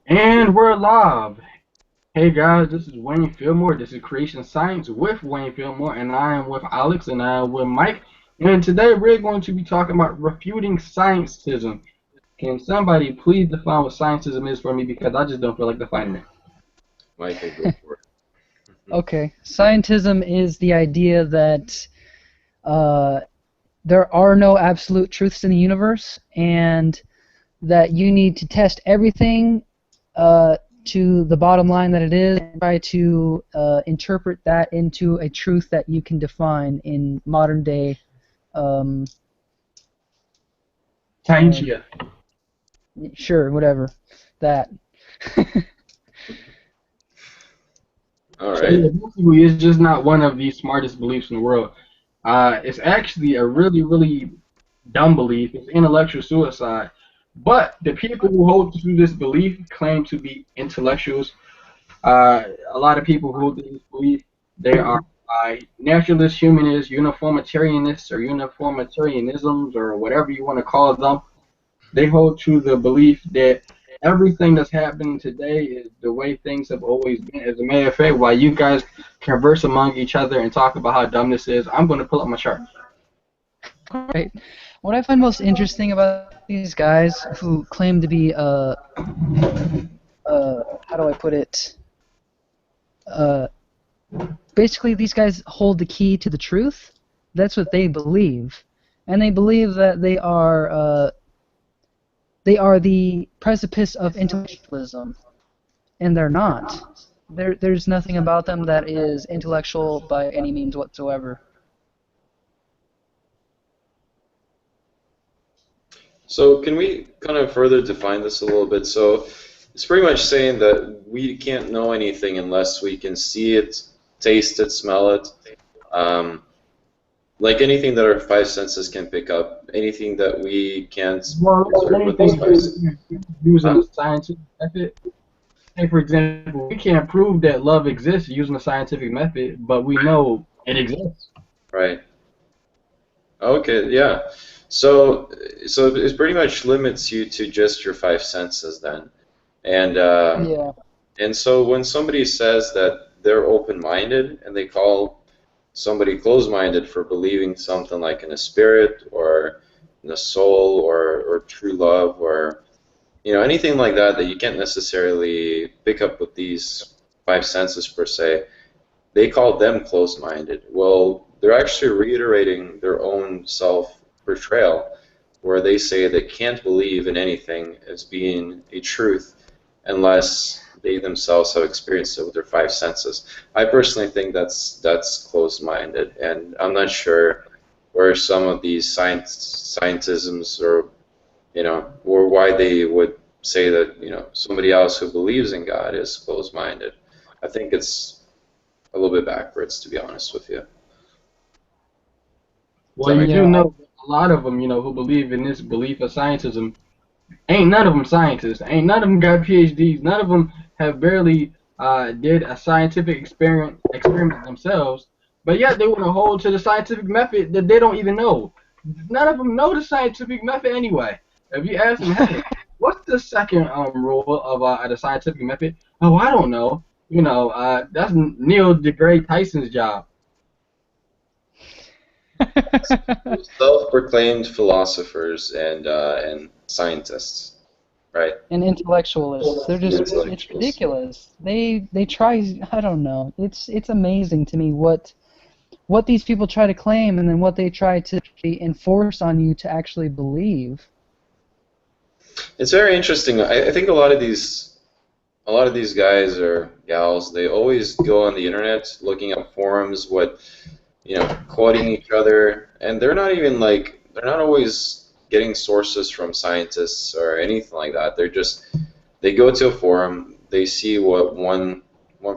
And we're live. Hey guys, this is Wayne Fillmore. This is Creation Science with Wayne Fillmore, and I am with Alex and I am with Mike. And today we're going to be talking about refuting scientism. Can somebody please define what scientism is for me because I just don't feel like defining it. Mike can go for it. Okay, scientism is the idea that uh, there are no absolute truths in the universe, and that you need to test everything to the bottom line that it is, and try to interpret that into a truth that you can define in modern day. Um, Scientia. sure, whatever. That. All So yeah, right. basically it's just not one of the smartest beliefs in the world. It's actually a really, really dumb belief. It's intellectual suicide. But the people who hold to this belief claim to be intellectuals. A lot of people who believe they are naturalists, humanists, uniformitarianists, or uniformitarianisms, or whatever you want to call them. They hold to the belief that everything that's happening today is the way things have always been. As a matter of fact, while you guys converse among each other and talk about how dumb this is, I'm going to pull up my chart. Right. What I find most interesting about these guys who claim to be how do I put it? Uh, Basically, these guys hold the key to the truth. That's what they believe, and they believe that they are the precipice of intellectualism, and they're not. There's nothing about them that is intellectual by any means whatsoever. So can we kind of further define this a little bit? So it's pretty much saying that we can't know anything unless we can see it, taste it, smell it. Um, like anything that our five senses can pick up, anything that we can't Well, observe with these anything five senses. using Huh? a scientific method. Say, for example, we can't prove that love exists using a scientific method, but we know it exists. Right. Okay, yeah. So, so it pretty much limits you to just your five senses then. And Yeah. and so when somebody says that they're open-minded and they call somebody closed-minded for believing something like in a spirit or in a soul or true love or anything like that that you can't necessarily pick up with these five senses per se, they call them closed-minded. Well, they're actually reiterating their own self-portrayal, where they say they can't believe in anything as being a truth unless they themselves have experienced it with their five senses. I personally think that's closed-minded, and I'm not sure where some of these scientisms or why they would say that somebody else who believes in God is closed-minded. I think it's a little bit backwards, to be honest with you. Does Well, that you make do Yeah. know that a lot of them, who believe in this belief of scientism, ain't none of them scientists. Ain't none of them got PhDs. None of them have barely did a scientific experiment themselves. But yet they want to hold to the scientific method that they don't even know. None of them know the scientific method anyway. If you ask them, hey, what's the second rule of the scientific method? Oh, I don't know. That's Neil deGrasse Tyson's job. Self-proclaimed philosophers and scientists, right? And intellectualists. They're just it's Intellectuals. ridiculous. They try I don't know. It's amazing to me what these people try to claim and then what they try to enforce on you to actually believe. It's very interesting. I think a lot of these guys or gals, they always go on the internet looking up forums, quoting each other, and they're not always getting sources from scientists or anything like that. They go to a forum, they see what one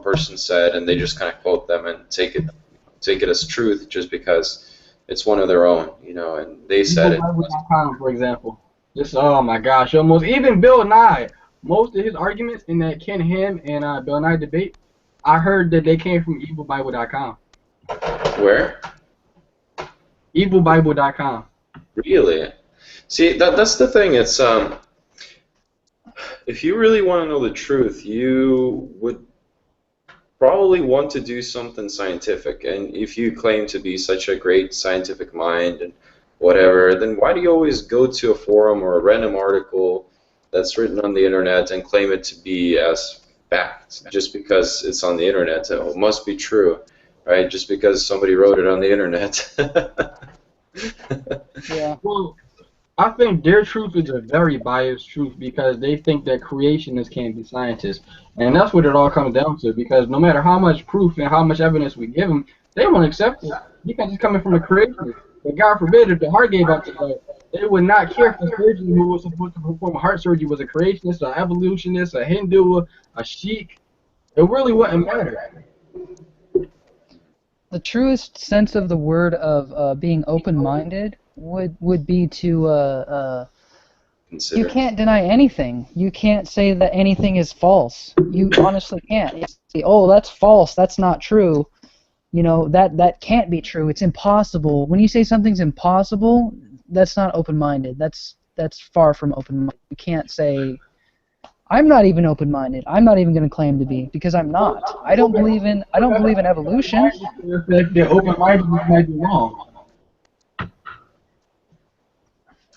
person said, and they just kind of quote them and take it as truth just because it's one of their own, and they said it. EvilBible.com, for example. Just oh my gosh, almost even Bill Nye. Most of his arguments in that Ken Ham and Bill Nye debate, I heard that they came from EvilBible.com. Where? EvilBible.com. Really? See, that's the thing. if you really want to know the truth, you would probably want to do something scientific. And if you claim to be such a great scientific mind and whatever, then why do you always go to a forum or a random article that's written on the internet and claim it to be as fact just because it's on the internet? It must be true, right? Just because somebody wrote it on the internet. Yeah. Well, I think their truth is a very biased truth because they think that creationists can't be scientists, and that's what it all comes down to. Because no matter how much proof and how much evidence we give them, they won't accept it because it's coming from a creationist. But God forbid if the heart gave out today, they would not care if the surgeon who was supposed to perform heart surgery was a creationist, an evolutionist, a Hindu, a Sheik. It really wouldn't matter. The truest sense of the word of being open-minded would be to you Consider. can't deny anything. You can't say that anything is false. You honestly can't. You say, oh, that's false. That's not true. You know, that can't be true. It's impossible. When you say something's impossible, that's not open-minded. That's far from open-minded. You can't say, I'm not even open-minded. I'm not even going to claim to be because I'm not. I don't believe in evolution. If they're open-minded, this might be wrong.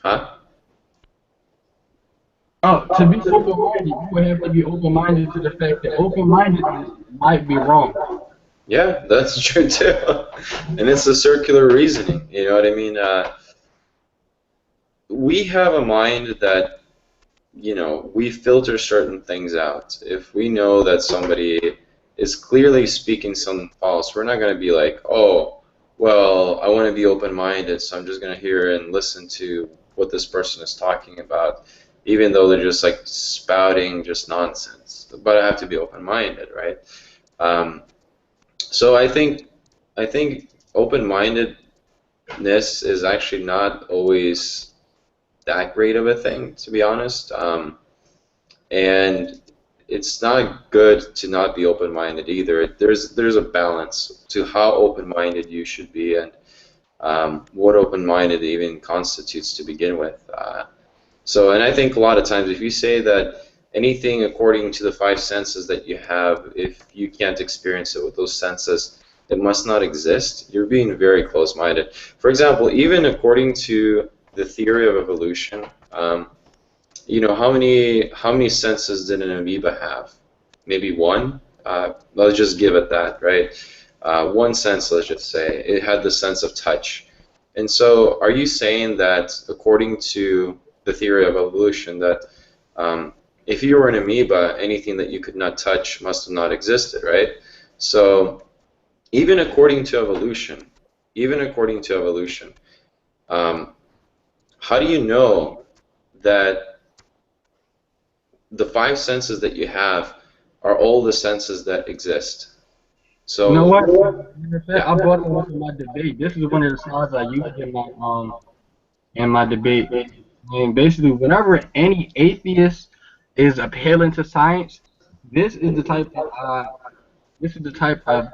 Huh? Oh, to be open-minded, you would have to be open-minded to the fact that open-mindedness might be wrong. Yeah, that's true too. And it's a circular reasoning, you know what I mean? We have a mind that, you know, we filter certain things out. If we know that somebody is clearly speaking something false, we're not going to be like, oh, well, I want to be open-minded, so I'm just going to hear and listen to what this person is talking about, even though they're just like spouting just nonsense. But I have to be open-minded, right? So I think open-mindedness is actually not always that great of a thing, to be honest. And it's not good to not be open-minded either. There's a balance to how open-minded you should be and what open-minded even constitutes to begin with. And I think a lot of times if you say that anything according to the five senses that you have, if you can't experience it with those senses, it must not exist, you're being very close-minded. For example, even according to the theory of evolution, you know, how many senses did an amoeba have? Maybe one? Let's just give it that, right? One sense, let's just say. It had the sense of touch. And so are you saying that according to the theory of evolution that if you were an amoeba, anything that you could not touch must have not existed, right? So even according to evolution, how do you know that the five senses that you have are all the senses that exist? You know So, what? I brought it up in my debate. This is one of the slides I used in my debate. And basically, whenever any atheist is appealing to science, this is the type of this is the type of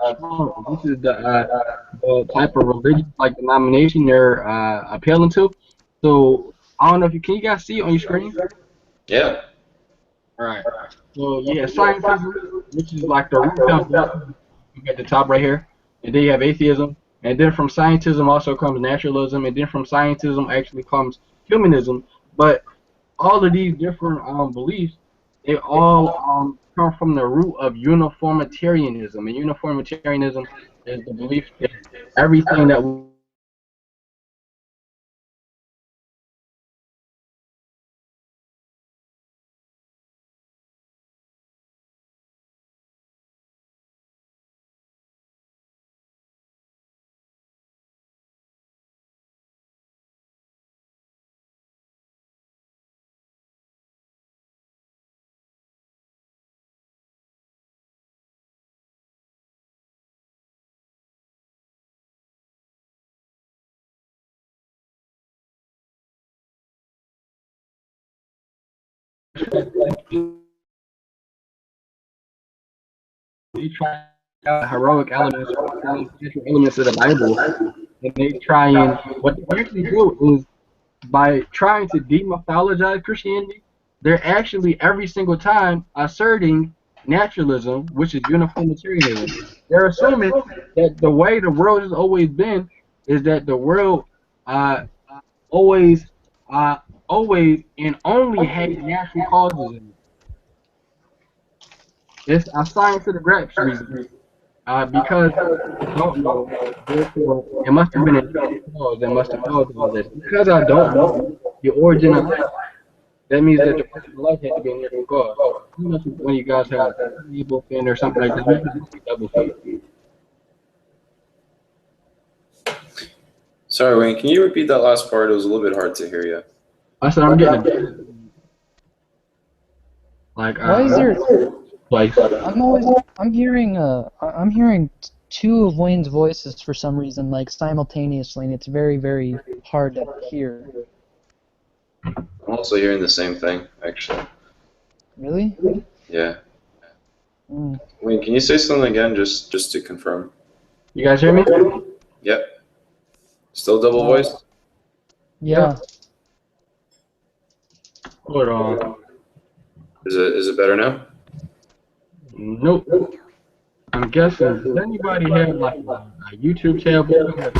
religious like denomination they're appealing to. So I don't know if you guys see it on your screen? yeah, All right. So yeah, scientism, which is like the root foundation at the top right here, and then you have atheism, and then from scientism also comes naturalism, and then from scientism actually comes humanism. But all of these different beliefs, they all come from the root of uniformitarianism, and uniformitarianism is the belief that everything that we try out heroic elements or spiritual elements of the Bible, and they try and what they actually do is by trying to demythologize Christianity, they're actually every single time asserting naturalism, which is uniformitarianism. They're assuming that the way the world has always been is that the world uh, always, uh, always and only has natural causes in it. It's a scientific grasp reason. Because I don't know, therefore it must have been a natural cause that must have caused all this. Because I don't know the origin of life, that means that the origin of life had to be a natural cause. I don't know if one of you guys have a evil fin or something like that. Maybe it's a double fin. Sorry, Wayne, can you repeat that last part? It was a little bit hard to hear you. I said I'm getting a double fin. Like Why is there? twice. I'm hearing two of Wayne's voices for some reason, like simultaneously, and it's very, very hard to hear. I'm also hearing the same thing, actually. Really? Yeah. Mm. Wayne, can you say something again, just to confirm? You guys hear me? Yep. Still double voiced? Yeah. Hold on. Is it better now? Nope. I'm guessing. Does anybody have like a YouTube tab open?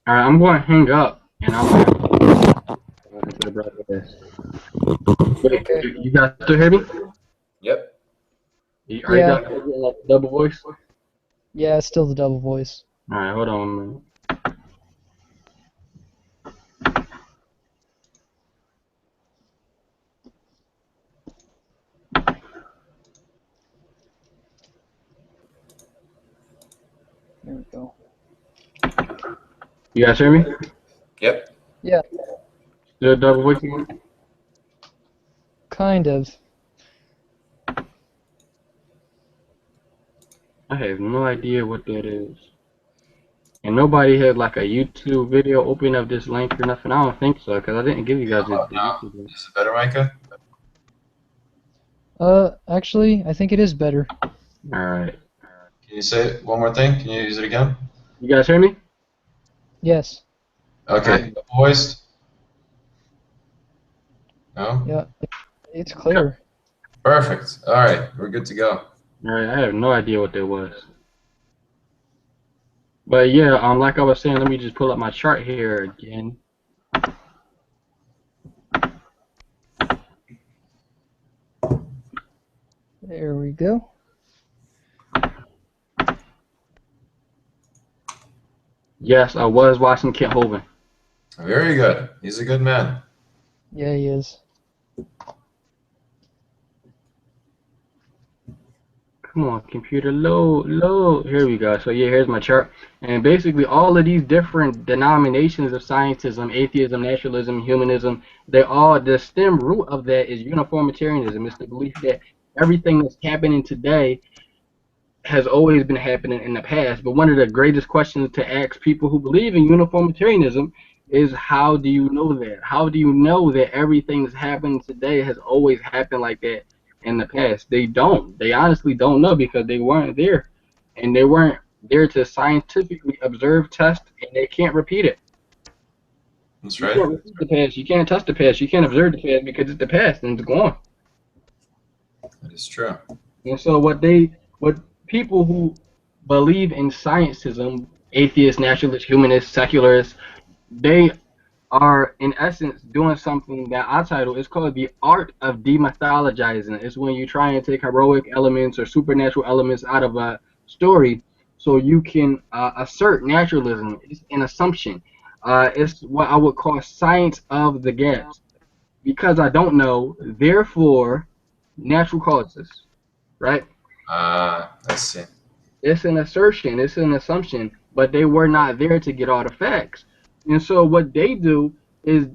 All right, I'm going to hang up, and I'm going to the broadcast. Wait, you guys still hear me? Yep. Are you guys getting like double voice? Yeah, it's still the double voice. All right, hold on a minute. There we go. You guys hear me? Yep. Yeah. Still double voice again? Kind of. I have no idea what that is. And nobody had like a YouTube video open of this link or nothing. I don't think so, because I didn't give you guys the YouTube link. Is it better, Micah? Actually, I think it is better. Alright. Can you say it one more thing? Can you use it again? You guys hear me? Okay. Yes. Alright. Double voiced? No? Yeah. It's clear. Perfect. Alright, we're good to go. Alright, I have no idea what that was. But yeah, like I was saying, let me just pull up my chart here again. There we go. Yes, I was watching Kent Hovind. Very good. He's a good man. Yeah, he is. Come on, computer, load. Here we go. So yeah, here's my chart. And basically all of these different denominations of scientism, atheism, naturalism, humanism, the stem root of that is uniformitarianism. It's the belief that everything that's happening today has always been happening in the past. But one of the greatest questions to ask people who believe in uniformitarianism is, how do you know that? How do you know that everything that's happening today has always happened like that in the past? They don't. They honestly don't know, because they weren't there. And they weren't there to scientifically observe, test, and they can't repeat it. That's You right. can't repeat the past. You can't test the past. You can't observe the past, because it's the past and it's gone. That is true. And so what people who believe in scientism, atheists, naturalists, humanists, secularists, they are in essence doing something that I title is called the art of demythologizing. It's when you try and take heroic elements or supernatural elements out of a story so you can assert naturalism. It's an assumption. It's what I would call science of the gaps. Because I don't know, therefore, natural causes, right? I see. It's an assertion, it's an assumption, but they were not there to get all the facts. And so what they do is,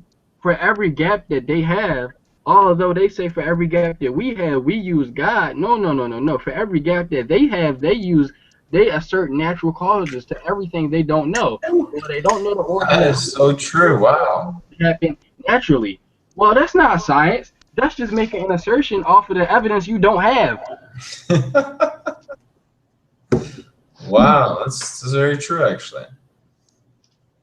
for every gap that they have, although they say for every gap that we have, we use God. No. For every gap that they have, they assert natural causes to everything they don't know. Well, they don't know the origin. That is so true. Wow. Happen naturally. Well, that's not science. That's just making an assertion off of the evidence you don't have. Wow, that's very true, actually.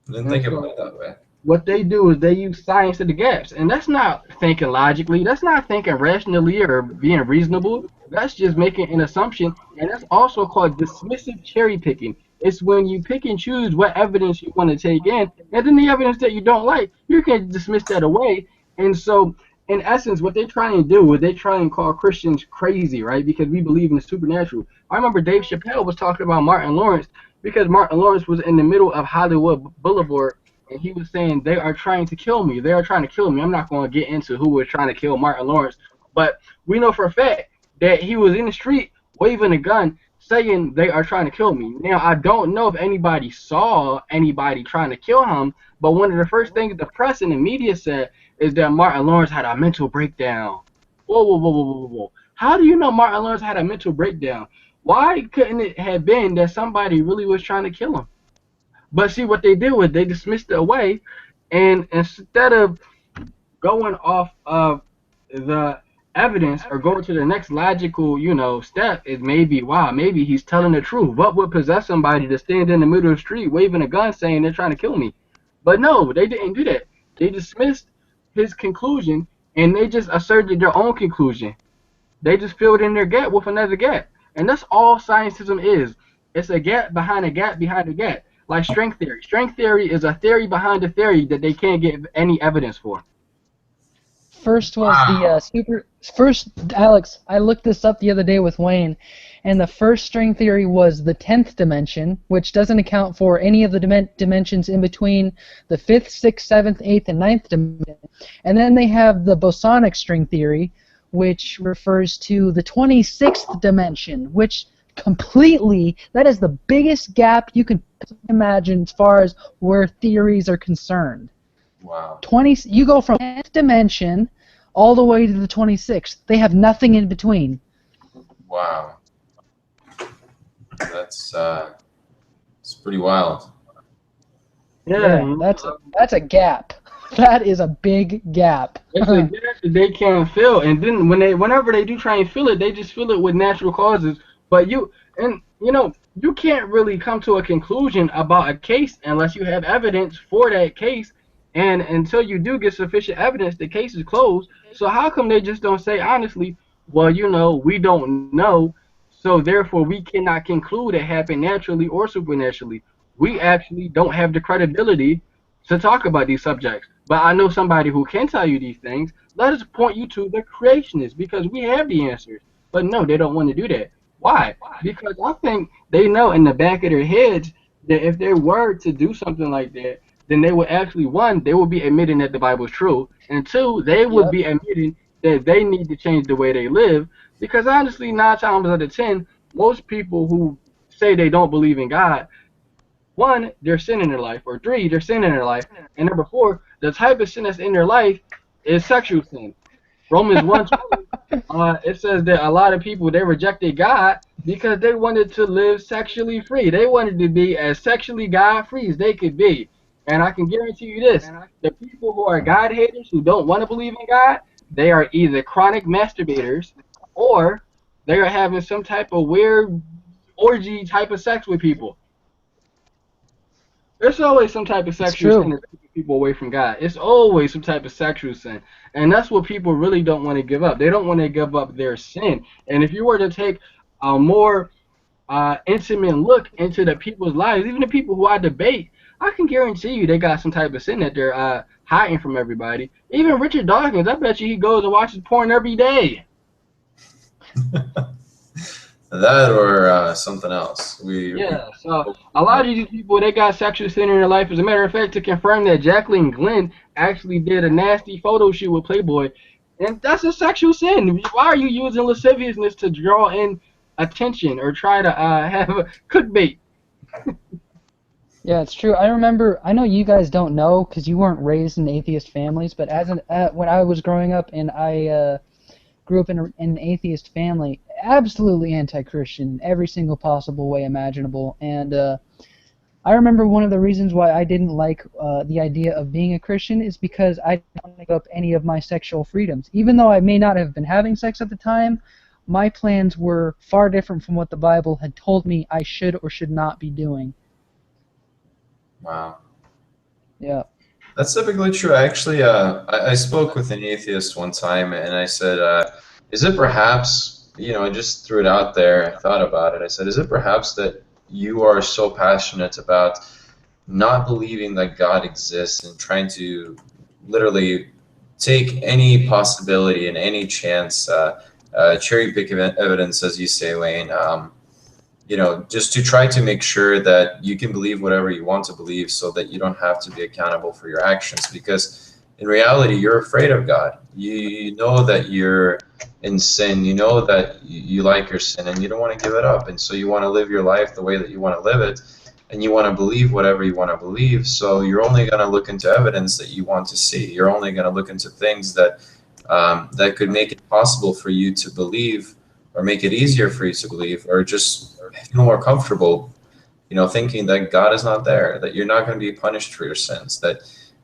I didn't And think about so it that way. what they do is they use science to the gaps, and that's not thinking logically. That's not thinking rationally or being reasonable. That's just making an assumption, and that's also called dismissive cherry picking. It's when you pick and choose what evidence you want to take in, and then the evidence that you don't like, you can dismiss that away. And so, in essence, what they try and do is they try and call Christians crazy, right? Because we believe in the supernatural. I remember Dave Chappelle was talking about Martin Lawrence because Martin Lawrence was in the middle of Hollywood Boulevard, and he was saying they are trying to kill me. They are trying to kill me. I'm not going to get into who was trying to kill Martin Lawrence, but we know for a fact that he was in the street waving a gun saying they are trying to kill me. Now, I don't know if anybody saw anybody trying to kill him, but one of the first things the press and the media said is that Martin Lawrence had a mental breakdown. Whoa, whoa, whoa, whoa, whoa, whoa. How do you know Martin Lawrence had a mental breakdown? Why couldn't it have been that somebody really was trying to kill him? But see, what they did was they dismissed it away, and instead of going off of the evidence or going to the next logical, step, is maybe, wow, maybe he's telling the truth. What would possess somebody to stand in the middle of the street waving a gun saying they're trying to kill me? But no, they didn't do that. They dismissed his conclusion and they just asserted their own conclusion. They just filled in their gap with another gap. And that's all scientism is. It's a gap behind a gap behind a gap. Like string theory. String theory is a theory behind a theory that they can't get any evidence for. First was the first, Aleks, I looked this up the other day with Wayne, and the first string theory was the 10th dimension, which doesn't account for any of the dimensions in between the 5th, 6th, 7th, 8th, and 9th dimension. And then they have the bosonic string theory, which refers to the 26th dimension, which completely, that is the biggest gap you can imagine as far as where theories are concerned. Wow. You go from 10th dimension all the way to the 26th. They have nothing in between. Wow. That's pretty wild. Yeah, that's a gap. That is a big gap. It's a gap that they can't fill, and then whenever they do try and fill it, they just fill it with natural causes. But you can't really come to a conclusion about a case unless you have evidence for that case. And until you do get sufficient evidence, the case is closed. So how come they just don't say honestly, well, we don't know, so therefore we cannot conclude it happened naturally or supernaturally. We actually don't have the credibility to talk about these subjects. But I know somebody who can tell you these things. Let us point you to the creationists because we have the answers. But no, they don't want to do that. Why? Because I think they know in the back of their heads that if they were to do something like that, then they would actually, one, they would be admitting that the Bible is true, and two, they would be admitting that they need to change the way they live, because honestly, 9 times out of 10, most people who say they don't believe in God, one, they're sin in their life, or three, they're sin in their life, and number four, the type of sin that's in their life is sexual sin. Romans 1:20, it says that a lot of people, they rejected God because they wanted to live sexually free. They wanted to be as sexually God-free as they could be. And I can guarantee you this, the people who are God haters, who don't want to believe in God, they are either chronic masturbators or they are having some type of weird orgy type of sex with people. There's always some type of sexual sin that's keeping people away from God. It's always some type of sexual sin. And that's what people really don't want to give up. They don't want to give up their sin. And if you were to take a more intimate look into the people's lives, even the people who I debate, I can guarantee you they got some type of sin that they're hiding from everybody. Even Richard Dawkins, I bet you he goes and watches porn every day. That or something else. So a lot of these people, they got sexual sin in their life. As a matter of fact, to confirm that Jacqueline Glenn actually did a nasty photo shoot with Playboy, and that's a sexual sin. Why are you using lasciviousness to draw in attention or try to have a clickbait? Yeah, it's true. I know you guys don't know because you weren't raised in atheist families, but when I was growing up and I grew up in an atheist family, absolutely anti-Christian in every single possible way imaginable. And I remember one of the reasons why I didn't like the idea of being a Christian is because I didn't give up any of my sexual freedoms. Even though I may not have been having sex at the time, my plans were far different from what the Bible had told me I should or should not be doing. Wow. Yeah. That's typically true. Actually, I spoke with an atheist one time, and I said, "Is it perhaps, I just threw it out there. I thought about it. I said, is it perhaps that you are so passionate about not believing that God exists and trying to literally take any possibility and any chance, cherry pick evidence, as you say, Wayne, just to try to make sure that you can believe whatever you want to believe so that you don't have to be accountable for your actions. Because in reality, you're afraid of God. You know that you're in sin. You know that you like your sin and you don't want to give it up. And so you want to live your life the way that you want to live it. And you want to believe whatever you want to believe. So you're only going to look into evidence that you want to see. You're only going to look into things that that could make it possible for you to believe, or make it easier for you to believe, or just feel more comfortable, thinking that God is not there, that you're not going to be punished for your sins, that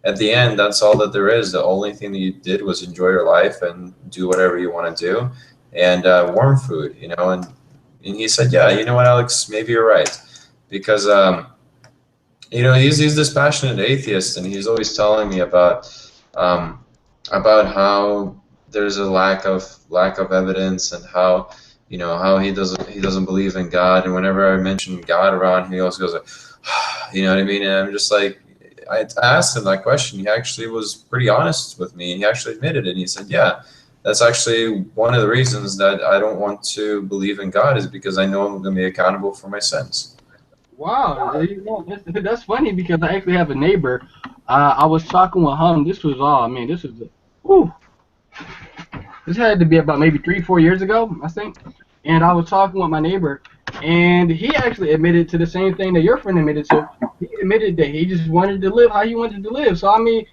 at the end, that's all that there is. The only thing that you did was enjoy your life and do whatever you want to do, and warm food, and he said, yeah, you know what, Alex, maybe you're right, because he's this passionate atheist, and he's always telling me about how there's a lack of evidence, and how he doesn't believe in God, and whenever I mention God around, he also goes like, you know what I mean? And I'm just like, I asked him that question. He actually was pretty honest with me, and he actually admitted it. And he said, yeah, that's actually one of the reasons that I don't want to believe in God, is because I know I'm going to be accountable for my sins. Wow, that's funny because I actually have a neighbor. I was talking with him. This was whew, this had to be about maybe 3, 4 years ago, I think. And I was talking with my neighbor, and he actually admitted to the same thing that your friend admitted to. He admitted that he just wanted to live how he wanted to live. So I mean,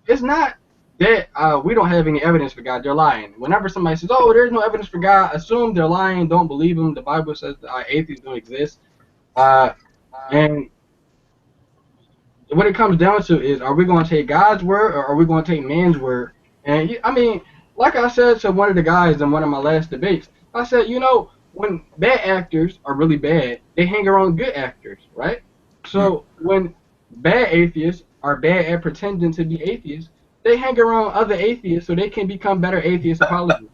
it's not that we don't have any evidence for God. They're lying. Whenever somebody says, "Oh, there's no evidence for God," assume they're lying. Don't believe them. The Bible says that atheists don't exist. And what it comes down to is, are we going to take God's word or are we going to take man's word? And I mean, like I said to one of the guys in one of my last debates, I said, when bad actors are really bad, they hang around good actors, right? So when bad atheists are bad at pretending to be atheists, they hang around other atheists so they can become better atheist apologists.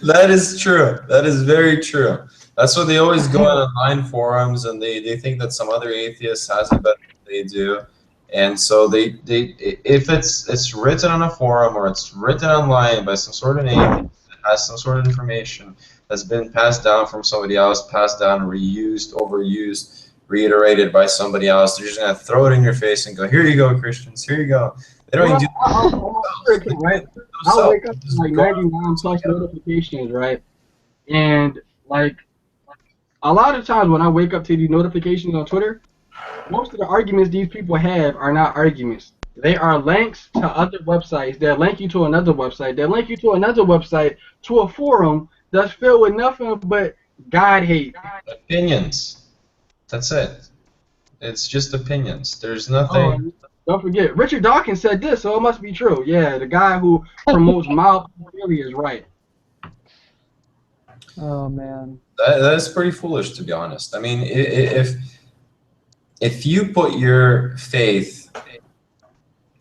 That is true. That is very true. That's what they always go on online forums, and they think that some other atheist has it better than they do. And so they if it's written on a forum, or it's written online by some sort of atheist that has some sort of information that's been passed down from somebody else, passed down, reused, overused, reiterated by somebody else, they're just gonna throw it in your face and go, "Here you go, Christians. Here you go." They don't even do right? I'll wake up to like 99 plus notifications, right? And like a lot of times when I wake up to these notifications on Twitter, most of the arguments these people have are not arguments. They are links to other websites. They'll link you to another website. They'll link you to another website, to a forum that's filled with nothing but God hate. opinions. That's it. It's just opinions. There's Oh, nothing. and don't forget, Richard Dawkins said this, so it must be true. Yeah, the guy who promotes mild pedophilia is right. Oh man. That is pretty foolish, to be honest. I mean, if you put your faith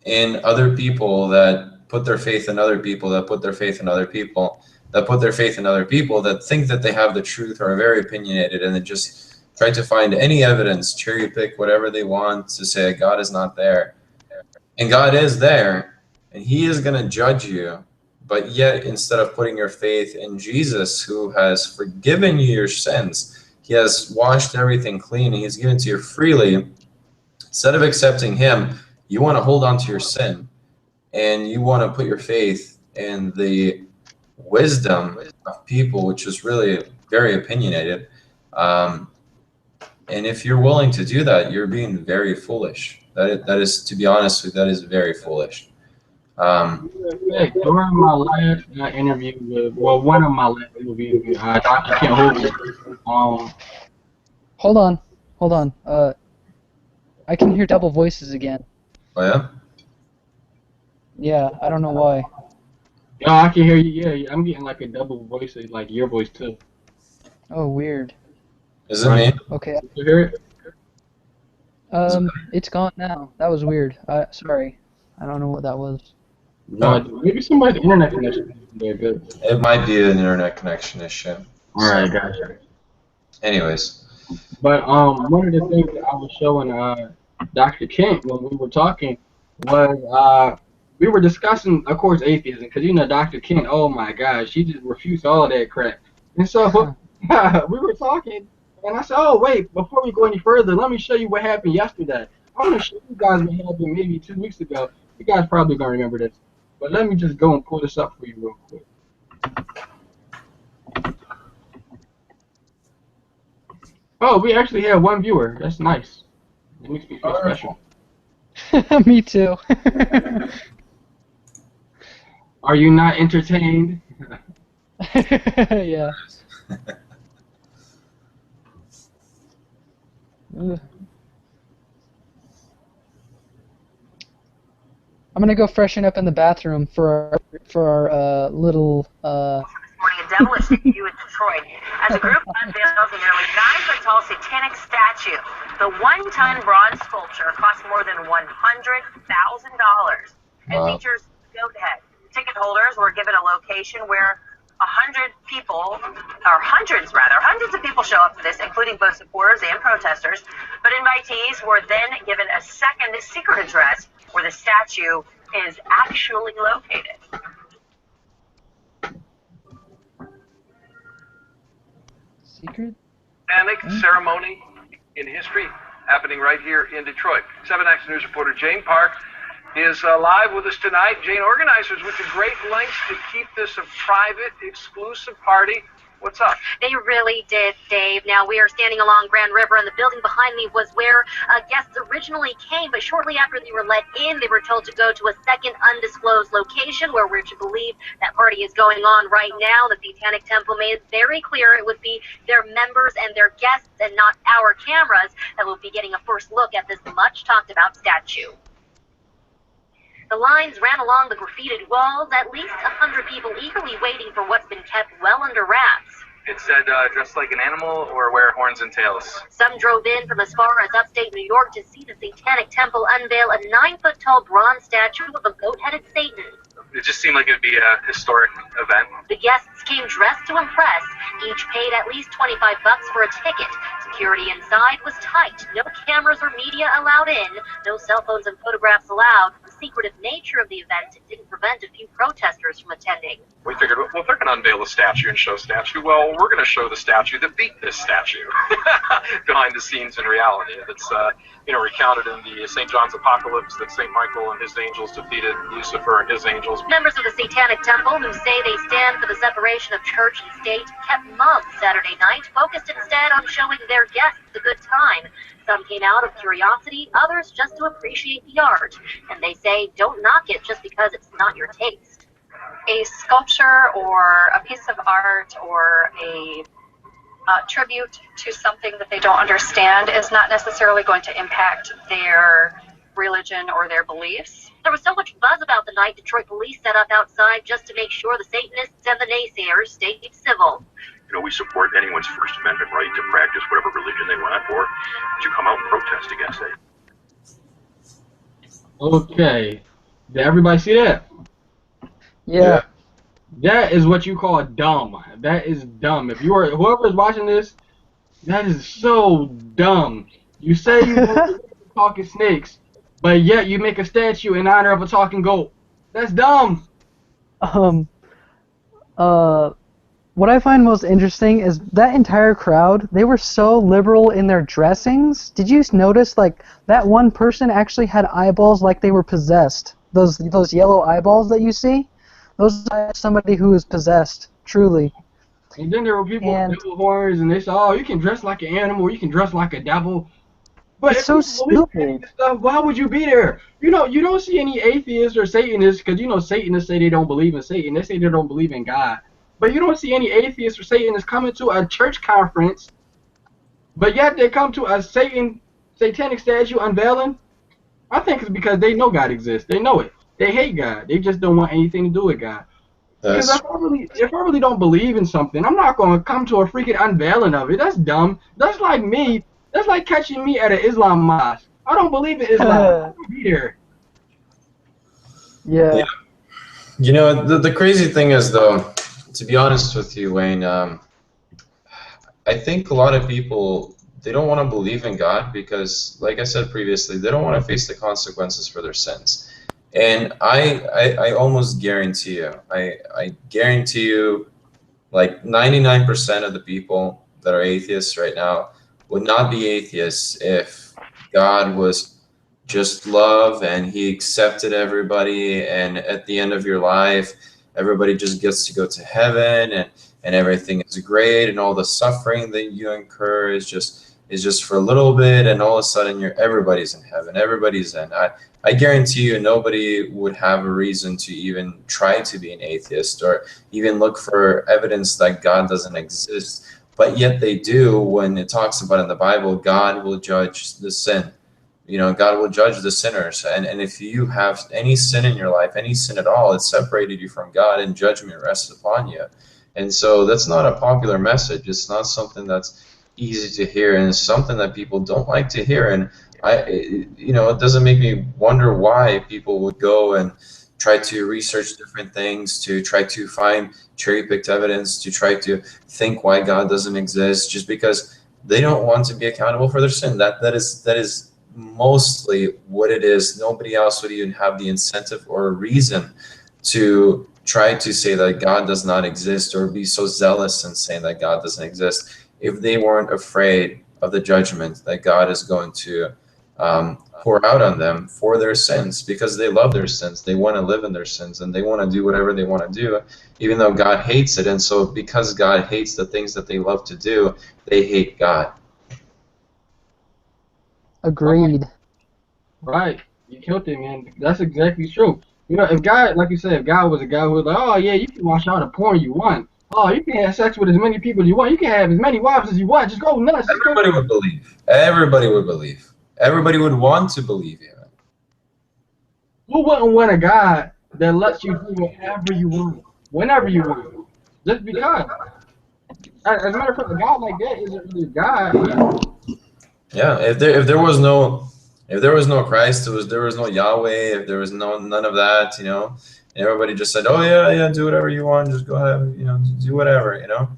in other people that put their faith in other people that put their faith in other people that put their faith in other people that think that they have the truth, or are very opinionated, and they just try to find any evidence, cherry pick whatever they want to say God is not there. And God is there, and He is going to judge you. But yet, instead of putting your faith in Jesus, who has forgiven you your sins, He has washed everything clean, and He's given to you freely, instead of accepting Him, you want to hold on to your sin, and you want to put your faith in the wisdom of people, which is really very opinionated. And if you're willing to do that, you're being very foolish. That is, to be honest with you, that is very foolish. Hey, during my last interview with, well, one of my last interviews with Dr. Kent Hovind, Hold on. I can hear double voices again. Oh yeah? Yeah, I don't know why. yeah, I can hear you. Yeah, I'm getting like a double voice, like your voice too. Oh, weird. Is it me? Okay. You hear it? It's gone now. That was weird. Sorry. I don't know what that was. No, maybe somebody's internet connection isn't very good. It might be an internet connection issue. Alright, gotcha. Anyways. But one of the things that I was showing Dr. Kent when we were talking was we were discussing, of course, atheism, because you know Dr. Kent, oh my gosh, she just refused all of that crap. And so we were talking, and I said, oh wait, before we go any further, let me show you what happened yesterday. I want to show you guys what happened maybe 2 weeks ago. You guys probably gonna remember this, but let me just go and pull this up for you real quick. Oh, we actually have one viewer. That's nice. That makes me feel special. Me too. Are you not entertained? Yeah. I'm gonna go freshen up in the bathroom for our little. Morning, a devilish view in Detroit as a group unveils a nearly 9-foot-tall satanic statue. The one-ton bronze sculpture cost more than $100,000 and features goat head. Ticket holders were given a location where hundreds of people show up for this, including both supporters and protesters. But invitees were then given a second secret address where the statue is actually located. Secret? Satanic ceremony in history happening right here in Detroit. 7 Action News reporter Jane Park is live with us tonight. Jane, organizers went to great lengths to keep this a private, exclusive party. What's up? They really did, Dave. Now, we are standing along Grand River, and the building behind me was where guests originally came, but shortly after they were let in, they were told to go to a second undisclosed location where we're to believe that party is going on right now. The Satanic Temple made it very clear it would be their members and their guests and not our cameras that will be getting a first look at this much-talked-about statue. The lines ran along the graffitied walls, at least 100 people eagerly waiting for what's been kept well under wraps. It said dressed like an animal or wear horns and tails. Some drove in from as far as upstate New York to see the Satanic Temple unveil a 9-foot-tall bronze statue of a goat-headed Satan. It just seemed like it would be a historic event. The guests came dressed to impress. Each paid at least $25 for a ticket. Security inside was tight. No cameras or media allowed in. No cell phones and photographs allowed. The secretive nature of the event didn't prevent a few protesters from attending. We figured, well, if they're going to unveil a statue and show a statue, well, we're going to show the statue that beat this statue behind the scenes in reality. That's, recounted in the St. John's Apocalypse that St. Michael and his angels defeated Lucifer and his angels. Members of the Satanic Temple, who say they stand for the separation of church and state, kept mum Saturday night, focused instead on showing their guests a good time. Some came out of curiosity, others just to appreciate the art. And they say, don't knock it just because it's not your taste. A sculpture or a piece of art or a tribute to something that they don't understand is not necessarily going to impact their religion or their beliefs. There was so much buzz about the night, Detroit police set up outside just to make sure the Satanists and the naysayers stayed civil. We support anyone's First Amendment right to practice whatever religion they want or to come out and protest against it. Okay. Did everybody see that? Yeah. That is what you call dumb. That is dumb. If whoever is watching this, that is so dumb. You say you want talking snakes, but yet you make a statue in honor of a talking goat. That's dumb. What I find most interesting is that entire crowd, they were so liberal in their dressings. Did you notice, like, that one person actually had eyeballs like they were possessed? Those yellow eyeballs that you see? Those are somebody who is possessed, truly. And then there were people with devil horns, and they said, oh, you can dress like an animal, you can dress like a devil. But it's so stupid. Stuff, why would you be there? You don't see any atheists or Satanists, because, Satanists say they don't believe in Satan. They say they don't believe in God. But you don't see any atheists or Satanists coming to a church conference, but yet they come to a satanic statue unveiling. I think it's because they know God exists. They know it. They hate God. They just don't want anything to do with God. Because if I really don't believe in something, I'm not going to come to a freaking unveiling of it. That's dumb. That's like me. That's like catching me at an Islam mosque. I don't believe in Islam. I'll be there. Yeah. You know, the crazy thing is, though, to be honest with you, Wayne, I think a lot of people, they don't want to believe in God because, like I said previously, they don't want to face the consequences for their sins. And I almost guarantee you, I guarantee you, like 99% of the people that are atheists right now would not be atheists if God was just love and he accepted everybody, and at the end of your life everybody just gets to go to heaven, and everything is great, and all the suffering that you incur is just for a little bit, and all of a sudden everybody's in heaven, everybody's in. I guarantee you nobody would have a reason to even try to be an atheist or even look for evidence that God doesn't exist, but yet they do. When it talks about in the Bible, God will judge the sin. You know, God will judge the sinners. And if you have any sin in your life, any sin at all, it separated you from God, and judgment rests upon you. And so that's not a popular message. It's not something that's easy to hear, and it's something that people don't like to hear. And you know, it doesn't make me wonder why people would go and try to research different things, to try to find cherry-picked evidence, to try to think why God doesn't exist, just because they don't want to be accountable for their sin. That is mostly what it is. Nobody else would even have the incentive or reason to try to say that God does not exist, or be so zealous in saying that God doesn't exist, if they weren't afraid of the judgment that God is going to pour out on them for their sins, because they love their sins. They want to live in their sins, and they want to do whatever they want to do, even though God hates it. And so because God hates the things that they love to do, they hate God. Agreed. Right. You killed it, man. That's exactly true. You know, if God, like you said, if God was a guy who was like, oh yeah, you can watch all the porn you want. Oh, you can have sex with as many people as you want. You can have as many wives as you want. Just go nuts. Just go. Everybody would believe. Everybody would believe. Everybody would want to believe you. Who wouldn't want a God that lets you do whatever you want, whenever you want, just because? As a matter of fact, a God like that isn't really a God. Yeah, if there was no Christ, there was no Yahweh, if there was none of that, you know, and everybody just said, oh yeah, do whatever you want, just go ahead, you know, do whatever, you know,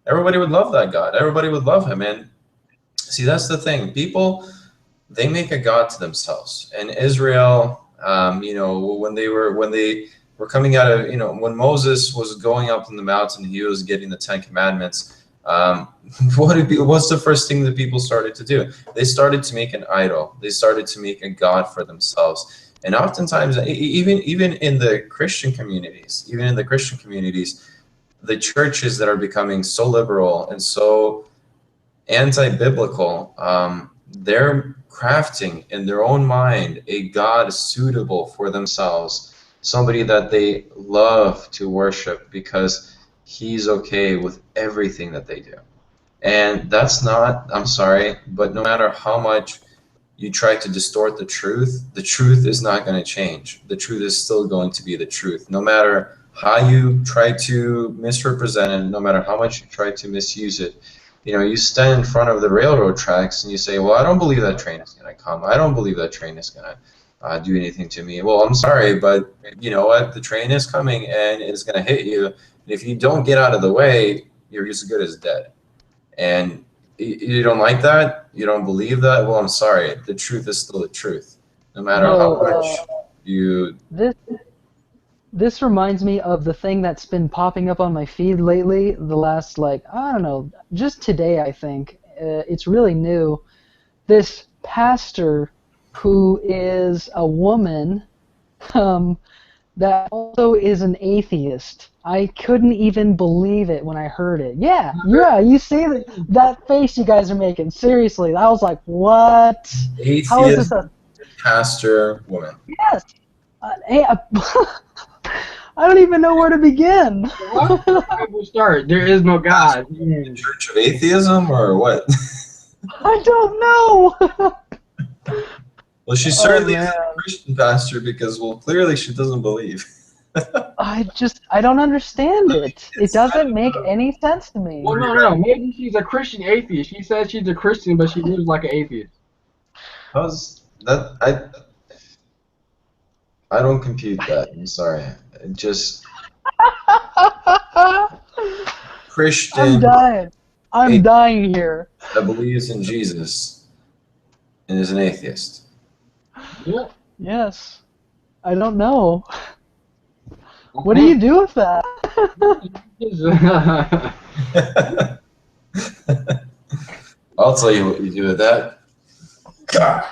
everybody would love that God. Everybody would love him. And see, that's the thing. People, they make a God to themselves. And Israel, you know, when they were coming out of, you know, when Moses was going up in the mountain, he was getting the 10 Commandments. What's the first thing that people started to do? They started to make an idol. They started to make a God for themselves. And oftentimes, even in the Christian communities, the churches that are becoming so liberal and so anti-biblical, they're crafting in their own mind a God suitable for themselves, somebody that they love to worship because he's okay with everything that they do. And that's not, I'm sorry, but no matter how much you try to distort the truth is not going to change. The truth is still going to be the truth. No matter how you try to misrepresent it, no matter how much you try to misuse it. You know, you stand in front of the railroad tracks and you say, well, I don't believe that train is going to come. I don't believe that train is going to do anything to me. Well, I'm sorry, but you know what? The train is coming and it's going to hit you. And if you don't get out of the way, you're as good as dead. And you don't like that? You don't believe that? Well, I'm sorry. The truth is still the truth. No matter how much you... This reminds me of the thing that's been popping up on my feed lately, the last, like, I don't know, just today, I think. It's really new. This pastor who is a woman that also is an atheist. I couldn't even believe it when I heard it. Yeah, you see that face you guys are making. Seriously, I was like, what? Atheist How is this a pastor woman? Yes. I don't even know where to begin. We'll start. There is no God. The Church of Atheism or what? I don't know. Well, she certainly is a Christian pastor because, well, clearly she doesn't believe. I don't understand it. It doesn't make any sense to me. Well, no. Maybe she's a Christian atheist. She says she's a Christian, but she lives like an atheist. I don't compute that. I'm sorry. Just I'm Christian dying. I'm dying here. that believes in Jesus and is an atheist. Yeah. Yes. I don't know. What do you do with that? I'll tell you what you do with that. God.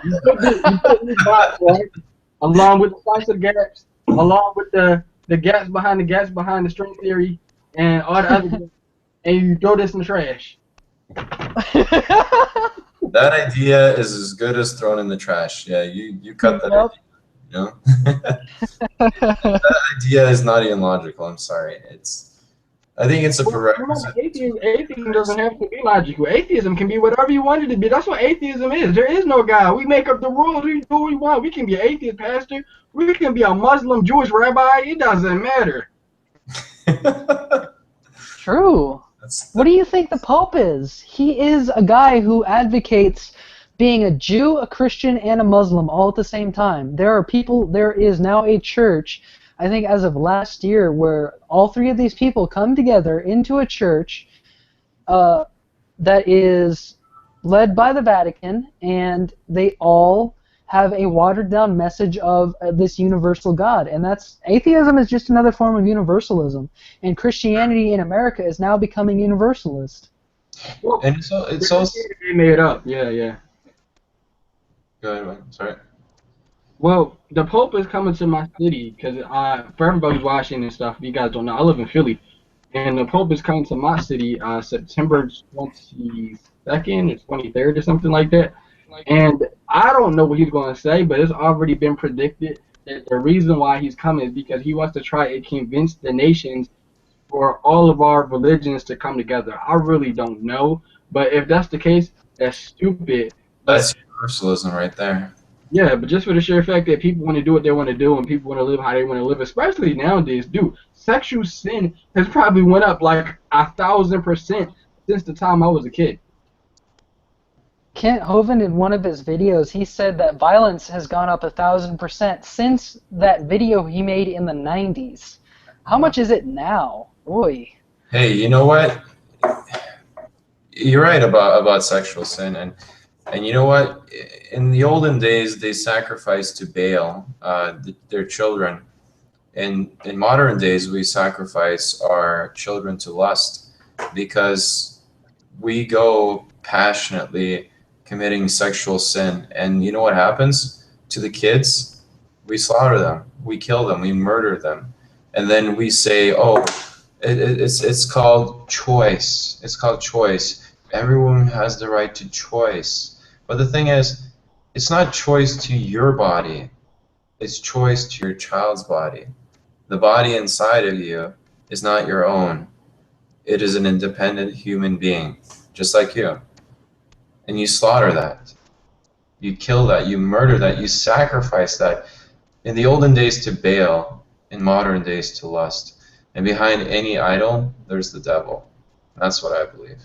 You put these box, right? Along with the slice of gaps, along with the gaps behind the string theory, and all the other gaps, and you throw this in the trash. That idea is as good as thrown in the trash. Yeah, you cut that idea. You know? That idea is not even logical. I'm sorry. I think it's a prerequisite. Atheism doesn't have to be logical. Atheism can be whatever you want it to be. That's what atheism is. There is no God. We make up the rules. We do what we want. We can be an atheist pastor. We can be a Muslim, Jewish rabbi. It doesn't matter. True. What do you think the Pope is? He is a guy who advocates being a Jew, a Christian, and a Muslim all at the same time. There is now a church, I think as of last year, where all three of these people come together into a church that is led by the Vatican, and they all have a watered-down message of this universal God. And atheism is just another form of universalism. And Christianity in America is now becoming universalist. Well, And it's also. they made it up. Yeah. Go ahead, man. Sorry. Well, the Pope is coming to my city because for everybody who's watching and stuff, if you guys don't know, I live in Philly, and the Pope is coming to my city September 22nd or 23rd or something like that. And I don't know what he's going to say, but it's already been predicted that the reason why he's coming is because he wants to try and convince the nations for all of our religions to come together. I really don't know, but if that's the case, that's stupid. That's universalism right there. Yeah, but just for the sheer fact that people want to do what they want to do and people want to live how they want to live, especially nowadays, dude, sexual sin has probably went up like 1,000% since the time I was a kid. Kent Hovind, in one of his videos, he said that violence has gone up 1,000% since that video he made in the 90s. How much is it now? Boy. Hey, you know what? You're right about sexual sin, and you know what? In the olden days, they sacrificed to Baal their children. In modern days, we sacrifice our children to lust because we go passionately committing sexual sin. And you know what happens to the kids? We slaughter them, we kill them, we murder them. And then we say, oh, it's called choice. It's called choice. Everyone has the right to choice. But the thing is, it's not choice to your body. It's choice to your child's body. The body inside of you is not your own. It is an independent human being, just like you. And you slaughter that. You kill that. You murder that. You sacrifice that. In the olden days to Baal, in modern days to lust. And behind any idol, there's the devil. That's what I believe.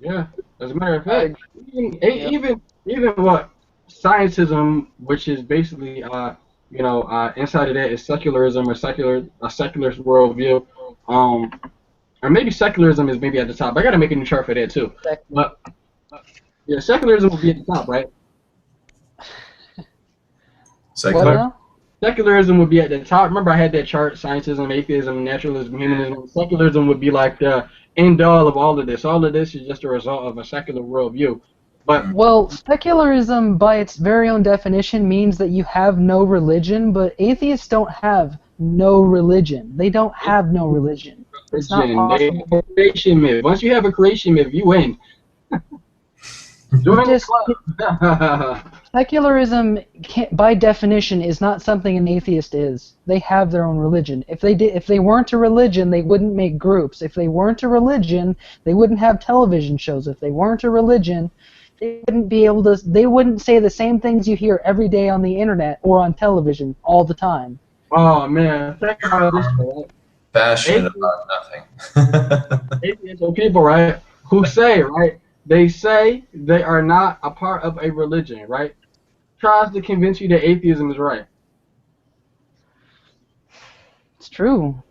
Yeah, as a matter of fact, even what Scientism, which is basically inside of that is secularism or a secularist worldview, or maybe secularism is maybe at the top. I gotta make a new chart for that too. But yeah, secularism will be at the top, right? Secular? Secularism would be at the top. Remember, I had that chart: Scientism, atheism, naturalism, humanism. Secularism would be like the end all of all of this. All of this is just a result of a secular worldview. But well, secularism, by its very own definition, means that you have no religion. But atheists don't have no religion. They don't have no religion. It's not possible. They have a creation myth. Once you have a creation myth, you win. Secularism, by definition, is not something an atheist is. They have their own religion. If they weren't a religion, they wouldn't make groups. If they weren't a religion, they wouldn't have television shows. If they weren't a religion, they wouldn't be able to. They wouldn't say the same things you hear every day on the internet or on television all the time. Oh man, think about this, right? Passionate about nothing. Atheists are people, right, who say, right, They say they are not a part of a religion, right? Tries to convince you that atheism is right. It's true.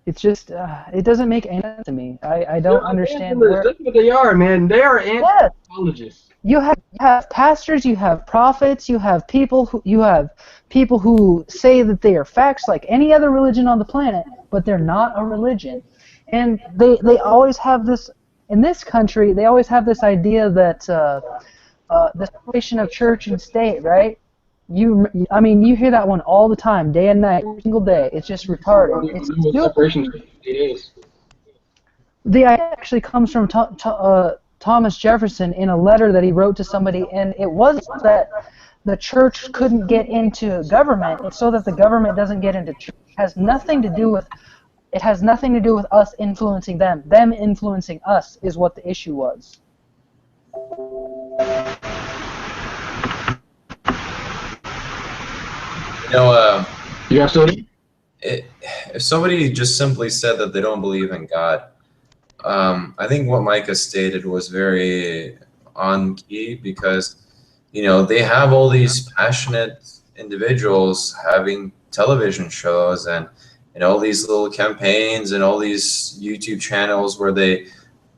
It's just it doesn't make any sense to me. I They're don't understand evangelists. where. That's what they are, man. They are Yeah, anthropologists. you have pastors, you have prophets, you have people who say that they are facts like any other religion on the planet, but they're not a religion. And they always have this in this country. They always have this idea that the separation of church and state, right? I mean, you hear that one all the time, day and night, every single day. It's just I don't retarded. even It's know what stupid. separation it is. The idea actually comes from Thomas Jefferson in a letter that he wrote to somebody, and it was that the church couldn't get into government. It's so that the government doesn't get into church. It has nothing to do with us influencing them. Them influencing us is what the issue was. You know, You guys still if somebody just simply said that they don't believe in God, I think what Micah stated was very on key because, they have all these passionate individuals having television shows and all these little campaigns and all these YouTube channels where they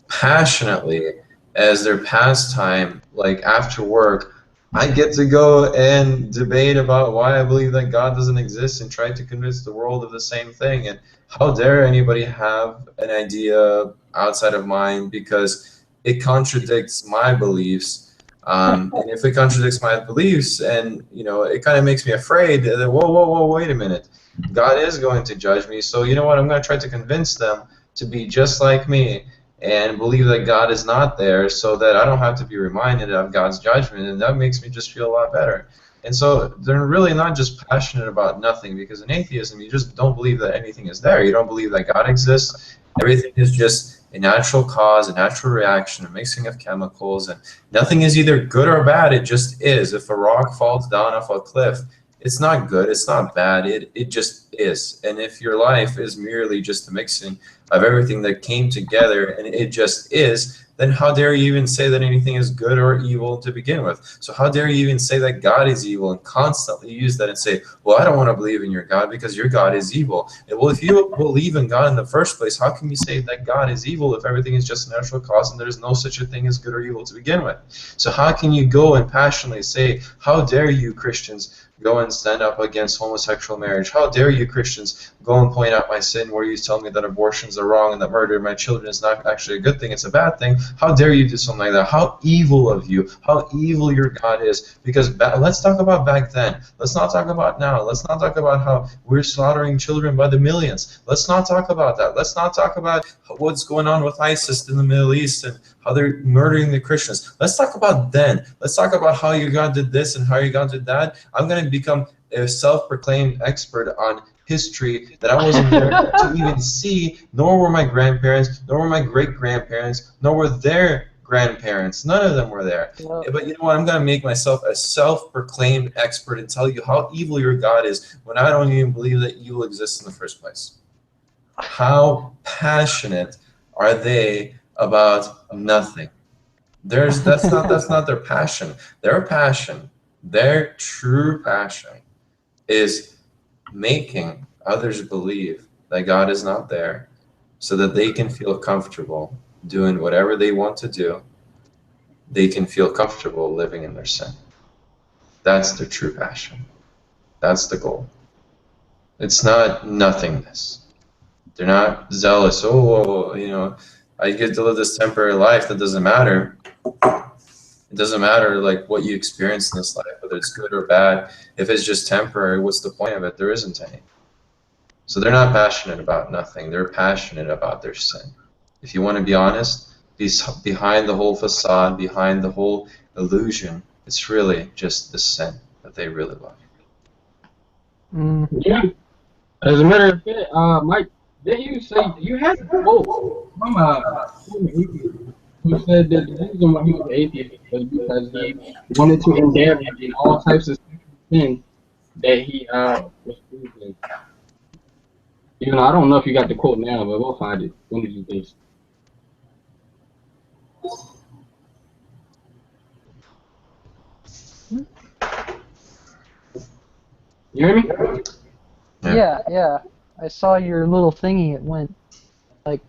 passionately, as their pastime, like after work, I get to go and debate about why I believe that God doesn't exist and try to convince the world of the same thing. And how dare anybody have an idea outside of mine because it contradicts my beliefs. And if it contradicts my beliefs, and it kind of makes me afraid that whoa, wait a minute, God is going to judge me. So you know what? I'm going to try to convince them to be just like me and believe that God is not there so that I don't have to be reminded of God's judgment, and that makes me just feel a lot better. And so they're really not just passionate about nothing, because in atheism you just don't believe that anything is there. You don't believe that God exists. Everything is just a natural cause, a natural reaction, a mixing of chemicals, and nothing is either good or bad, it just is. If a rock falls down off a cliff, it's not good, it's not bad, it just is. And if your life is merely just a mixing of everything that came together and it just is, then how dare you even say that anything is good or evil to begin with? So how dare you even say that God is evil and constantly use that and say, well, I don't want to believe in your God because your God is evil. And well, if you believe in God in the first place, how can you say that God is evil if everything is just a natural cause and there's no such a thing as good or evil to begin with? So how can you go and passionately say, how dare you Christians go and stand up against homosexual marriage? How dare you Christians go and point out my sin where you tell me that abortions are wrong and that murdering my children is not actually a good thing, it's a bad thing? How dare you do something like that? How evil of you, how evil your God is. Because let's talk about back then. Let's not talk about now. Let's not talk about how we're slaughtering children by the millions. Let's not talk about that. Let's not talk about what's going on with ISIS in the Middle East and how they're murdering the Christians. Let's talk about then. Let's talk about how your God did this and how your God did that. I'm going to become a self-proclaimed expert on history that I wasn't there to even see, nor were my grandparents, nor were my great-grandparents, nor were their grandparents. None of them were there. Well, But you know what? I'm going to make myself a self-proclaimed expert and tell you how evil your God is when I don't even believe that evil exists in the first place. How passionate are they about nothing? That's not their passion. Their passion, their true passion, is making others believe that God is not there so that they can feel comfortable doing whatever they want to do. They can feel comfortable living in their sin. That's their true passion. That's the goal. It's not nothingness. They're not zealous. Oh, I get to live this temporary life that doesn't matter. It doesn't matter like what you experience in this life, whether it's good or bad. If it's just temporary, what's the point of it? There isn't any. So they're not passionate about nothing. They're passionate about their sin. If you want to be honest, behind the whole facade, behind the whole illusion, it's really just the sin that they really love. Yeah. As a matter of fact, Mike, didn't you say you had a quote from an atheist who said that the reason why he was an atheist was because he wanted to indulge in all types of sin that he was in. I don't know if you got the quote now, but we'll find it one of these days. You hear me? Yeah. I saw your little thingy. It went like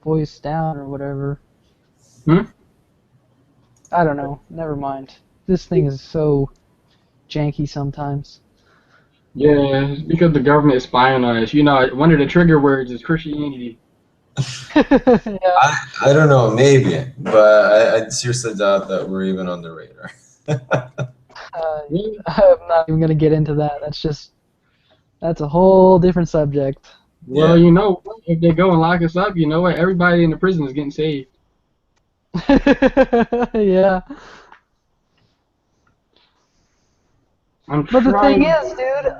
voice down or whatever. Hmm? I don't know. Never mind. This thing is so janky sometimes. Yeah, it's because the government is spying on us. You know, one of the trigger words is Christianity. Yeah. I don't know, maybe, but I seriously doubt that we're even on the radar. Yeah. I'm not even gonna get into that. That's a whole different subject. Well, Yeah. you know, if they go and lock us up, you know what? Everybody in the prison is getting saved. Yeah. I'm But the thing trying. is, dude,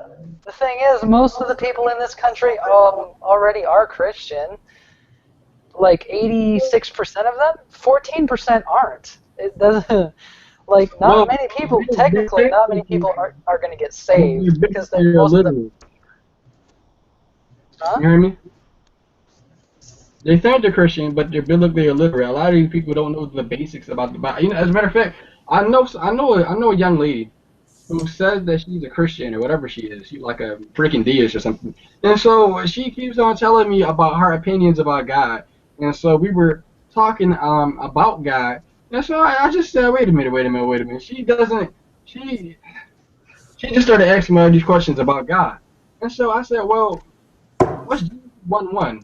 the thing is, most of the people in this country already are Christian. Like 86% of them, 14% aren't. It doesn't, like, not Well, many people, they technically, say not many people are going to get they're saved because biblically most of them, illiterate. huh? You hear me? They think they're Christian, but they're biblically illiterate. A lot of these people don't know the basics about the Bible. You know, as a matter of fact, I know a young lady who says that she's a Christian or whatever she is. She's like a freaking deist or something. And so she keeps on telling me about her opinions about God. And so we were talking about God. And so I just said, wait a minute. She she just started asking me all these questions about God. And so I said, well, what's Genesis 1:1?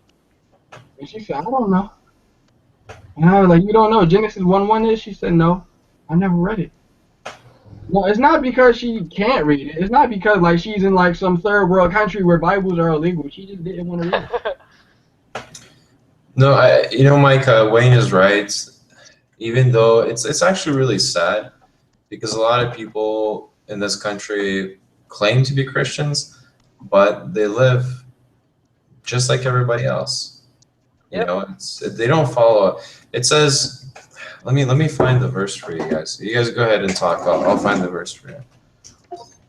And she said, I don't know. And I was like, you don't know Genesis 1:1 is? She said, no, I never read it. No, it's not because she can't read it. It's not because like she's in like some third world country where Bibles are illegal. She just didn't want to read it. No, you know, Mike, Wayne is right. Even though it's actually really sad because a lot of people in this country claim to be Christians, but they live just like everybody else. You Yep. know, they don't follow. It says, let me find the verse for you guys. You guys go ahead and talk. I'll find the verse for you.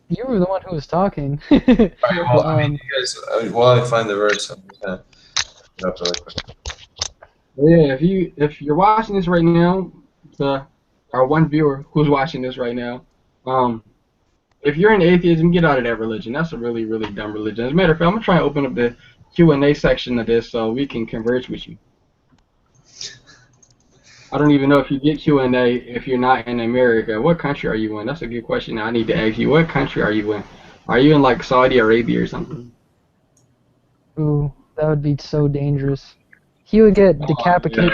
You were the one who was talking. All right, well, I mean, Um, you guys, while I find the verse, I'm just gonna get up really quick. Yeah, if you're watching this right now, the our one viewer who's watching this right now, if you're in atheism, get out of that religion. That's a really, really dumb religion. As a matter of fact, I'm gonna try and open up the Q&A section of this so we can converse with you. I don't even know if you get Q&A if you're not in America. What country are you in? That's a good question. I need to ask you. What country are you in? Are you in like Saudi Arabia or something? ooh, that would be so dangerous. He would get Oh, decapitated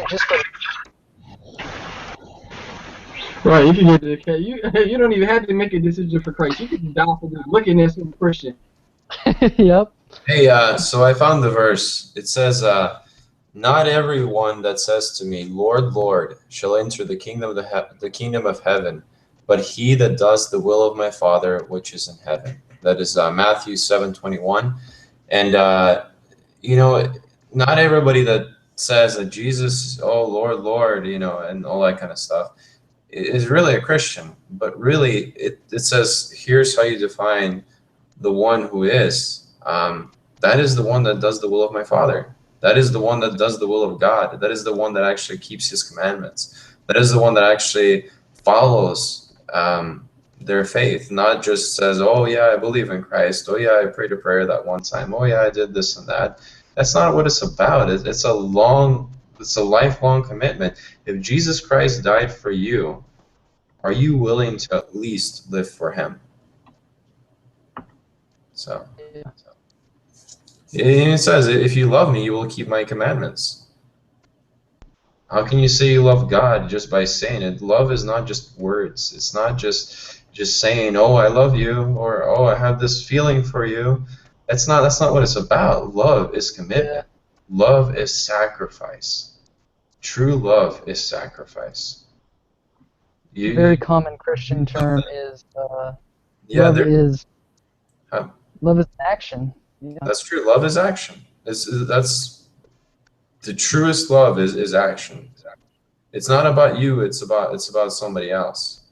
just for. right, you can get the you don't even have to make a decision for Christ. You can just die for just looking at some Christian. Yep. Hey, so I found the verse. It says, "Not everyone that says to me, Lord, Lord, shall enter the kingdom of the kingdom of heaven, but he that does the will of my Father which is in heaven." That is Matthew 7:21. And you know, not everybody that says that Jesus, oh Lord, Lord, you know, and all that kind of stuff, is really a Christian. But really, it says, here's how you define the one who is. That is the one that does the will of my Father. That is the one that does the will of God. That is the one that actually keeps his commandments. That is the one that actually follows their faith, not just says, oh yeah, I believe in Christ. Oh yeah, I prayed a prayer that one time. Oh yeah, I did this and that. That's not what it's about. It's a lifelong commitment. If Jesus Christ died for you, are you willing to at least live for him? So it says, if you love me, you will keep my commandments. How can you say you love God just by saying it? Love is not just words. It's not just saying, "Oh, I love you," or "Oh, I have this feeling for you." That's not what it's about. Love is commitment. Love is sacrifice. True love is sacrifice. A very common Christian term is yeah, love is action. Yeah. that's true. Love is action. That's the truest love is action. It's not about you. It's about somebody else.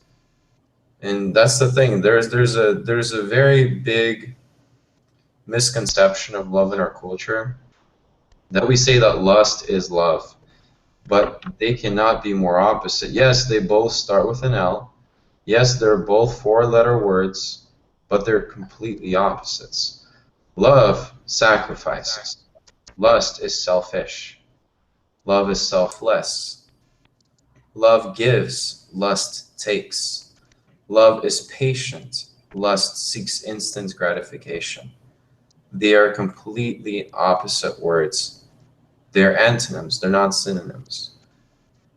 And that's the thing. There's a very big misconception of love in our culture, that we say that lust is love, but they cannot be more opposite. Yes, they both start with an L. Yes, they're both four-letter words, but they're completely opposites. Love sacrifices. Lust is selfish. Love is selfless. Love gives. Lust takes. Love is patient. Lust seeks instant gratification. They are completely opposite words. They're antonyms. They're not synonyms.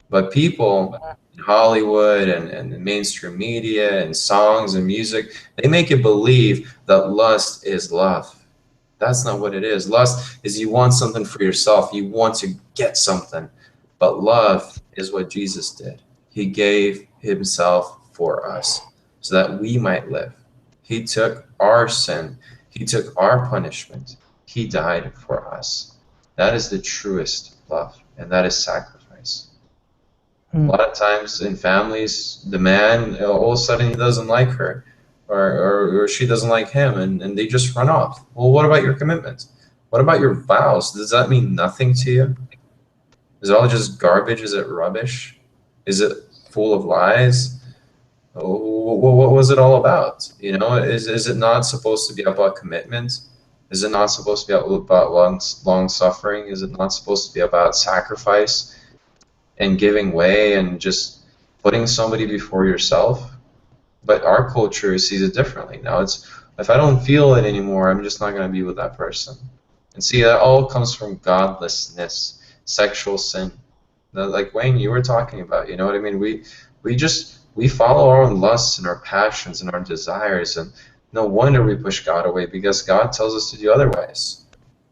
But people in Hollywood and the mainstream media and songs and music, they make you believe that lust is love. That's not what it is. Lust is you want something for yourself. You want to get something. But love is what Jesus did. He gave himself for us so that we might live. He took our sin. He took our punishment. He died for us. That is the truest love, and that is sacrifice. A lot of times in families, the man, all of a sudden he doesn't like her, or she doesn't like him, and they just run off. Well, what about your commitment? What about your vows? Does that mean nothing to you? Is it all just garbage? Is it rubbish? Is it full of lies? What was it all about? You know, is it not supposed to be about commitment? Is it not supposed to be about long suffering? Is it not supposed to be about sacrifice and giving way and just putting somebody before yourself? But our culture sees it differently. Now it's, if I don't feel it anymore, I'm just not going to be with that person. And see, that all comes from godlessness, sexual sin. Like Wayne, you were talking about, you know what I mean? We follow our own lusts and our passions and our desires, and no wonder we push God away, because God tells us to do otherwise.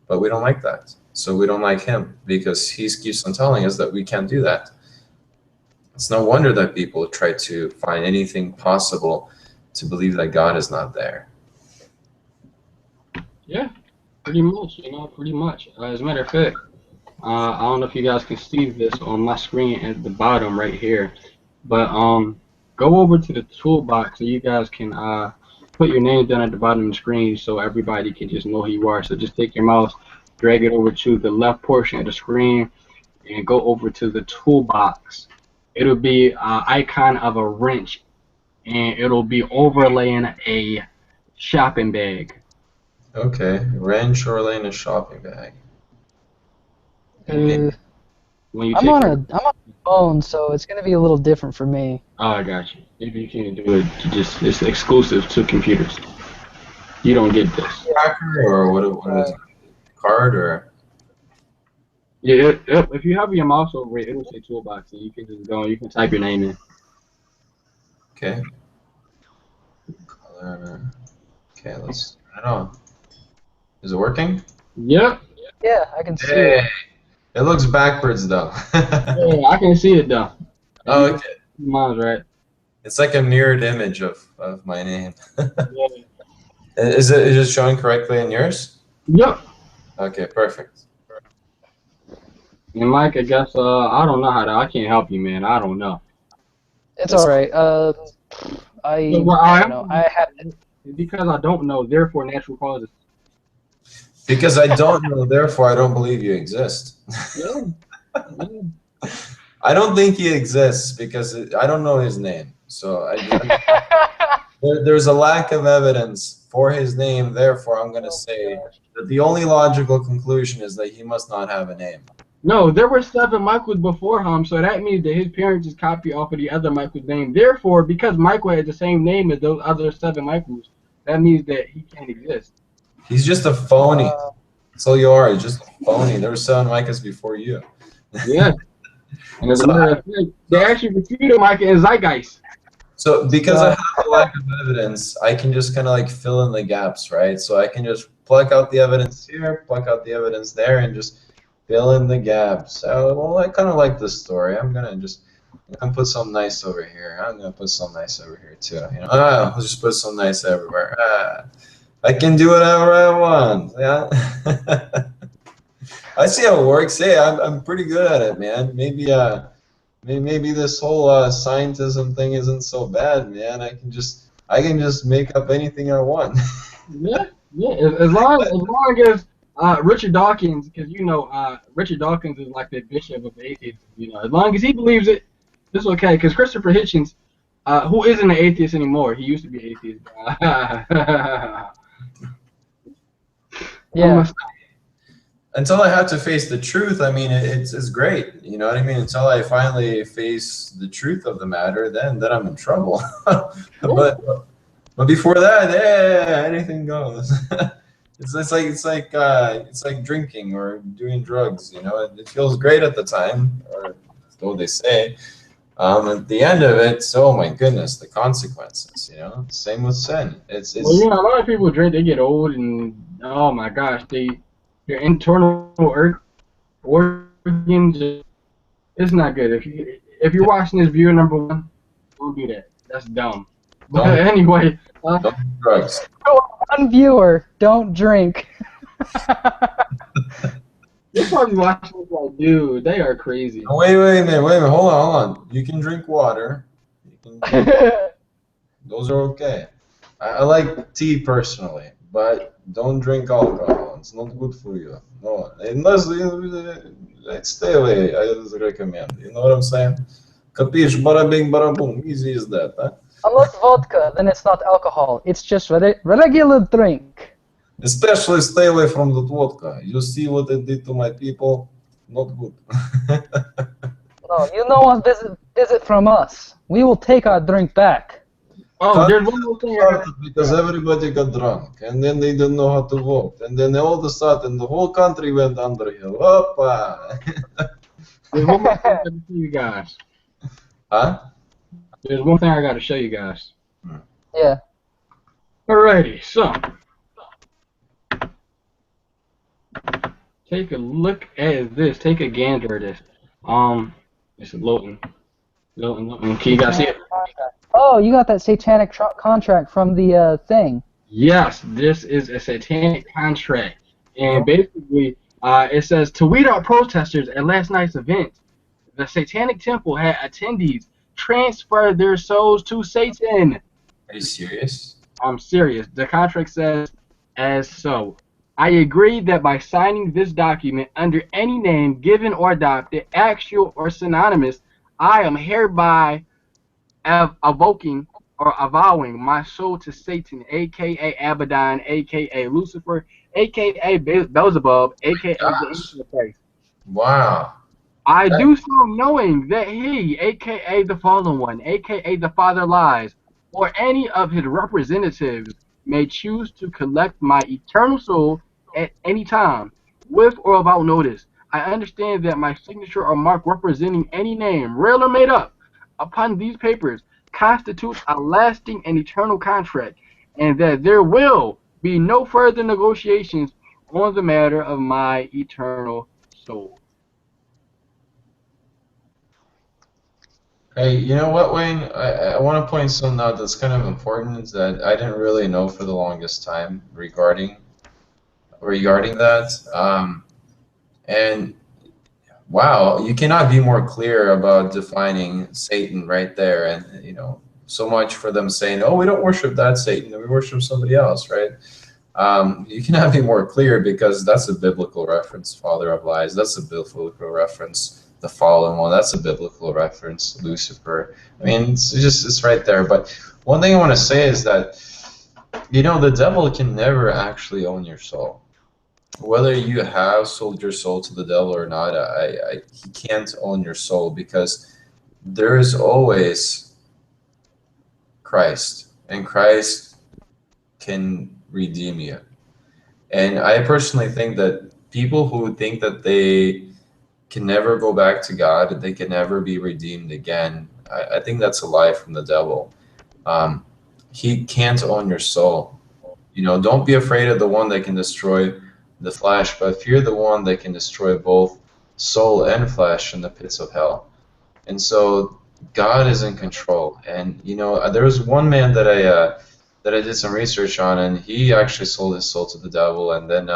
But we don't like that. So we don't like him, because he keeps on telling us that we can't do that. It's no wonder that people try to find anything possible to believe that God is not there. Yeah, pretty much, you know, pretty much. As a matter of fact, I don't know if you guys can see this on my screen at the bottom right here, but go over to the toolbox so you guys can put your name down at the bottom of the screen so everybody can just know who you are. So just take your mouse, drag it over to the left portion of the screen, and go over to the toolbox. It'll be an icon of a wrench, and it'll be overlaying a shopping bag. Okay, wrench overlaying a shopping bag. When you I'm on a phone, so it's gonna be a little different for me. Oh, I got you. Maybe you can't do it. It's exclusive to computers. You don't get this. Tracker or what is it? Card or? Yeah, if you have your mouse over it, it'll say toolbox, and you can just go and you can type your name in. Okay. Color. Okay, let's turn it on. Is it working? Yep. Yeah, I can see Hey, it. it looks backwards though. Yeah, I can see it though. Oh, okay. Mine's right. It's like a mirrored image of my name. Yeah. Is it showing correctly in yours? Yep. Okay, perfect. And Mike, I guess I don't know how to. I can't help you, man. I don't know. It's all right. I don't know. I have because I don't know. Therefore, natural causes. Because I don't know, therefore I don't believe you exist. Yeah. I don't think he exists because I don't know his name. So there's a lack of evidence for his name. Therefore, I'm going to say that the only logical conclusion is that he must not have a name. No, there were 7 Michaels before him, so that means that his parents just copied off of the other Michael's name. Therefore, because Michael has the same name as those other 7 Michaels, that means that he can't exist. He's just a phony. That's all you are. You're just a phony. There were 7 Micahs before you. Yeah. And as a matter of fact, they actually refuted Micah in Zeitgeist. So because I have a lack of evidence, I can just kind of like fill in the gaps, right? So I can just pluck out the evidence here, pluck out the evidence there, and just fill in the gaps. Well, I kind of like this story. I'm gonna put some nice over here. I'm gonna put some nice over here too. You know, I'll just put some nice everywhere. I can do whatever I want. Yeah. I see how it works. Hey, I'm pretty good at it, man. Maybe this whole scientism thing isn't so bad, man. I can just make up anything I want. Yeah. As long as Richard Dawkins, because you know Richard Dawkins is like the bishop of atheism. You know, as long as he believes it, it's okay. Because Christopher Hitchens, Who isn't an atheist anymore? He used to be atheist. Yeah. Until I have to face the truth, I mean, it's great. You know what I mean? Until I finally face the truth of the matter, then I'm in trouble. But before that, yeah, anything goes. It's like drinking or doing drugs. You know, it feels great at the time, or so they say. At the end of it, oh my goodness, the consequences. You know, same with sin. Well, you know, a lot of people drink, they get old, and oh my gosh, their internal organs. It's not good. If you're watching this, viewer number one, don't do that. That's dumb. But Don't- anyway, don't do drugs. One viewer, don't drink. you're probably watching this like, dude, they are crazy. Oh, wait a minute, hold on. You can drink water. You can those are okay. I like tea personally, but don't drink alcohol. It's not good for you. No, unless stay away. I recommend. You know what I'm saying? Capiche? Bada bing, bada boom. Easy as that, huh? Unless vodka, then it's not alcohol. It's just regular drink. Especially stay away from the vodka. You see what it did to my people? Not good. No, you don't want visit from us. We will take our drink back. Oh, there's one more thing. Because everybody got drunk, and then they didn't know how to vote, and then all of a sudden the whole country went underhill. Opa! There's one more thing I gotta show you guys. Huh? There's one thing I gotta show you guys. Yeah. Alrighty, so take a look at this. Take a gander at this. It's loading. Can you guys see it? Oh, you got that satanic contract from the thing. Yes, this is a satanic contract, and basically, it says to weed out protesters at last night's event, the Satanic Temple had attendees transfer their souls to Satan. Are you serious? I'm serious. The contract says as so. I agree that by signing this document under any name given or adopted, actual or synonymous, I am hereby evoking or avowing my soul to Satan, aka Abaddon, aka Lucifer, aka Beelzebub, aka the Antichrist. Wow. I do so knowing that he, aka the Fallen One, aka the Father Lies, or any of his representatives may choose to collect my eternal soul at any time, with or without notice. I understand that my signature or mark representing any name, real or made up, upon these papers constitutes a lasting and eternal contract, and that there will be no further negotiations on the matter of my eternal soul. Hey, you know what, Wayne? I want to point something out that's kind of important that I didn't really know for the longest time regarding that. And wow, you cannot be more clear about defining Satan right there. And you know, so much for them saying, "Oh, we don't worship that Satan, we worship somebody else," right? You cannot be more clear because that's a biblical reference, Father of Lies. That's a biblical reference. The Fallen One, that's a biblical reference, Lucifer. I mean, it's right there. But one thing I want to say is that, you know, the devil can never actually own your soul. Whether you have sold your soul to the devil or not, he can't own your soul because there is always Christ, and Christ can redeem you. And I personally think that people who think that they can never go back to God, they can never be redeemed again, I think that's a lie from the devil. He can't own your soul. You know, don't be afraid of the one that can destroy the flesh, but fear the one that can destroy both soul and flesh in the pits of hell. And so God is in control. And you know, there was one man that I did some research on, and he actually sold his soul to the devil, and then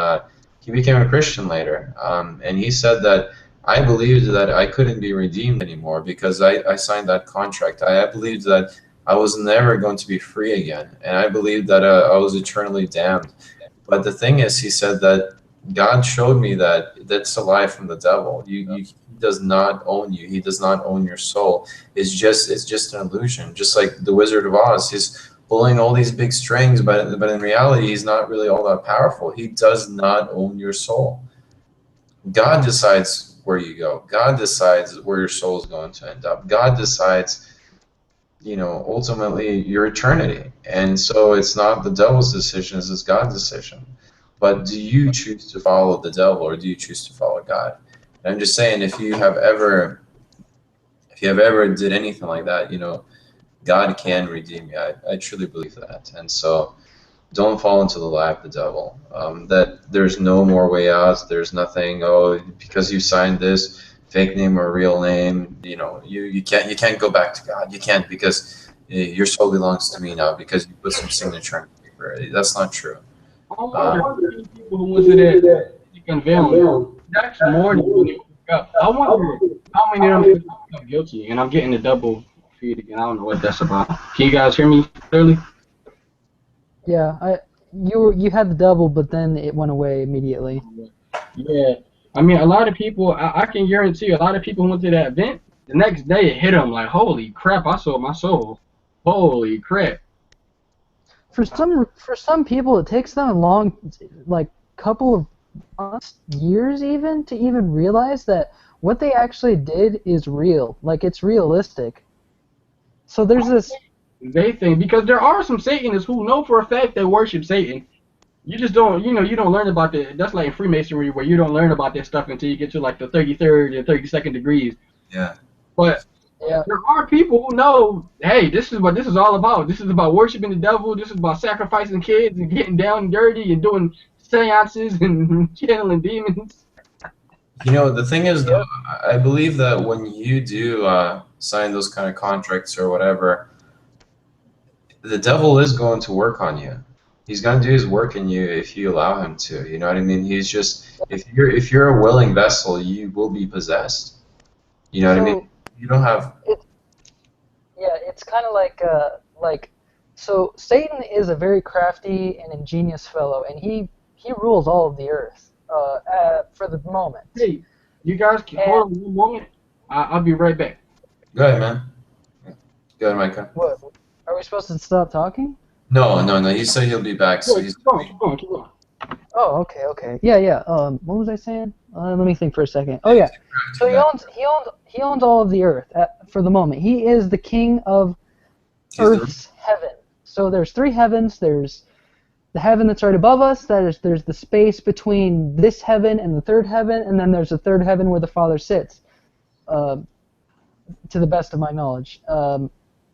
he became a Christian later. And he said that I believed that I couldn't be redeemed anymore because I signed that contract. I believed that I was never going to be free again, and I believed that I was eternally damned. But the thing is, he said that God showed me that that's a lie from the devil. does not own you. He does not own your soul. It's just an illusion. Just like the Wizard of Oz, he's pulling all these big strings, but in reality, he's not really all that powerful. He does not own your soul. God decides where you go. God decides where your soul is going to end up. God decides, you know, ultimately your eternity. And so it's not the devil's decision, it's God's decision. But do you choose to follow the devil, or do you choose to follow God? And I'm just saying, if you have ever did anything like that, you know, God can redeem you. I truly believe that. And so don't fall into the lie of the devil. That there's no more way out. There's nothing. Oh, because you signed this fake name or real name, you know, you can't go back to God. You can't, because your soul belongs to me now because you put some signature on paper. That's not true. I wonder if people who went to that unveiling, that's morning when they woke up. I wonder how many of them feel guilty, and I'm getting the double feed again. I don't know what that's about. Can you guys hear me clearly? Yeah, you had the double, but then it went away immediately. Yeah. I mean, a lot of people, I can guarantee you, a lot of people went to that event. The next day, it hit them like, holy crap, I sold my soul. Holy crap. For some people, it takes them a long, like, couple of months, years even, to even realize that what they actually did is real. Like, it's realistic. So there's this... They think, because there are some Satanists who know for a fact they worship Satan. You just don't, you know, you don't learn about that. That's like in Freemasonry, where you don't learn about that stuff until you get to like the 33rd and 32nd degrees. Yeah. But Yeah. there are people who know, hey, this is what this is all about. This is about worshiping the devil. This is about sacrificing kids and getting down and dirty and doing seances and channeling demons. You know, the thing is, though, I believe that when you do sign those kind of contracts or whatever, the devil is going to work on you. He's going to do his work in you if you allow him to. You know what I mean? He's just, if you're a willing vessel, you will be possessed. You know what I mean? You don't have... Yeah, it's kind of like, so Satan is a very crafty and ingenious fellow, and he rules all of the earth for the moment. Hey, you guys can hold on one moment. I'll be right back. Go ahead, man. Go ahead, Micah. What? Are we supposed to stop talking? No. He said he'll be back. So he's... Keep going. Oh, okay. Yeah. What was I saying? Let me think for a second. Oh yeah. So he owns all of the earth for the moment. He is the king of Earth's heaven. So there's three heavens. There's the heaven that's right above us. There's the space between this heaven and the third heaven, and then there's the third heaven where the Father sits. To the best of my knowledge.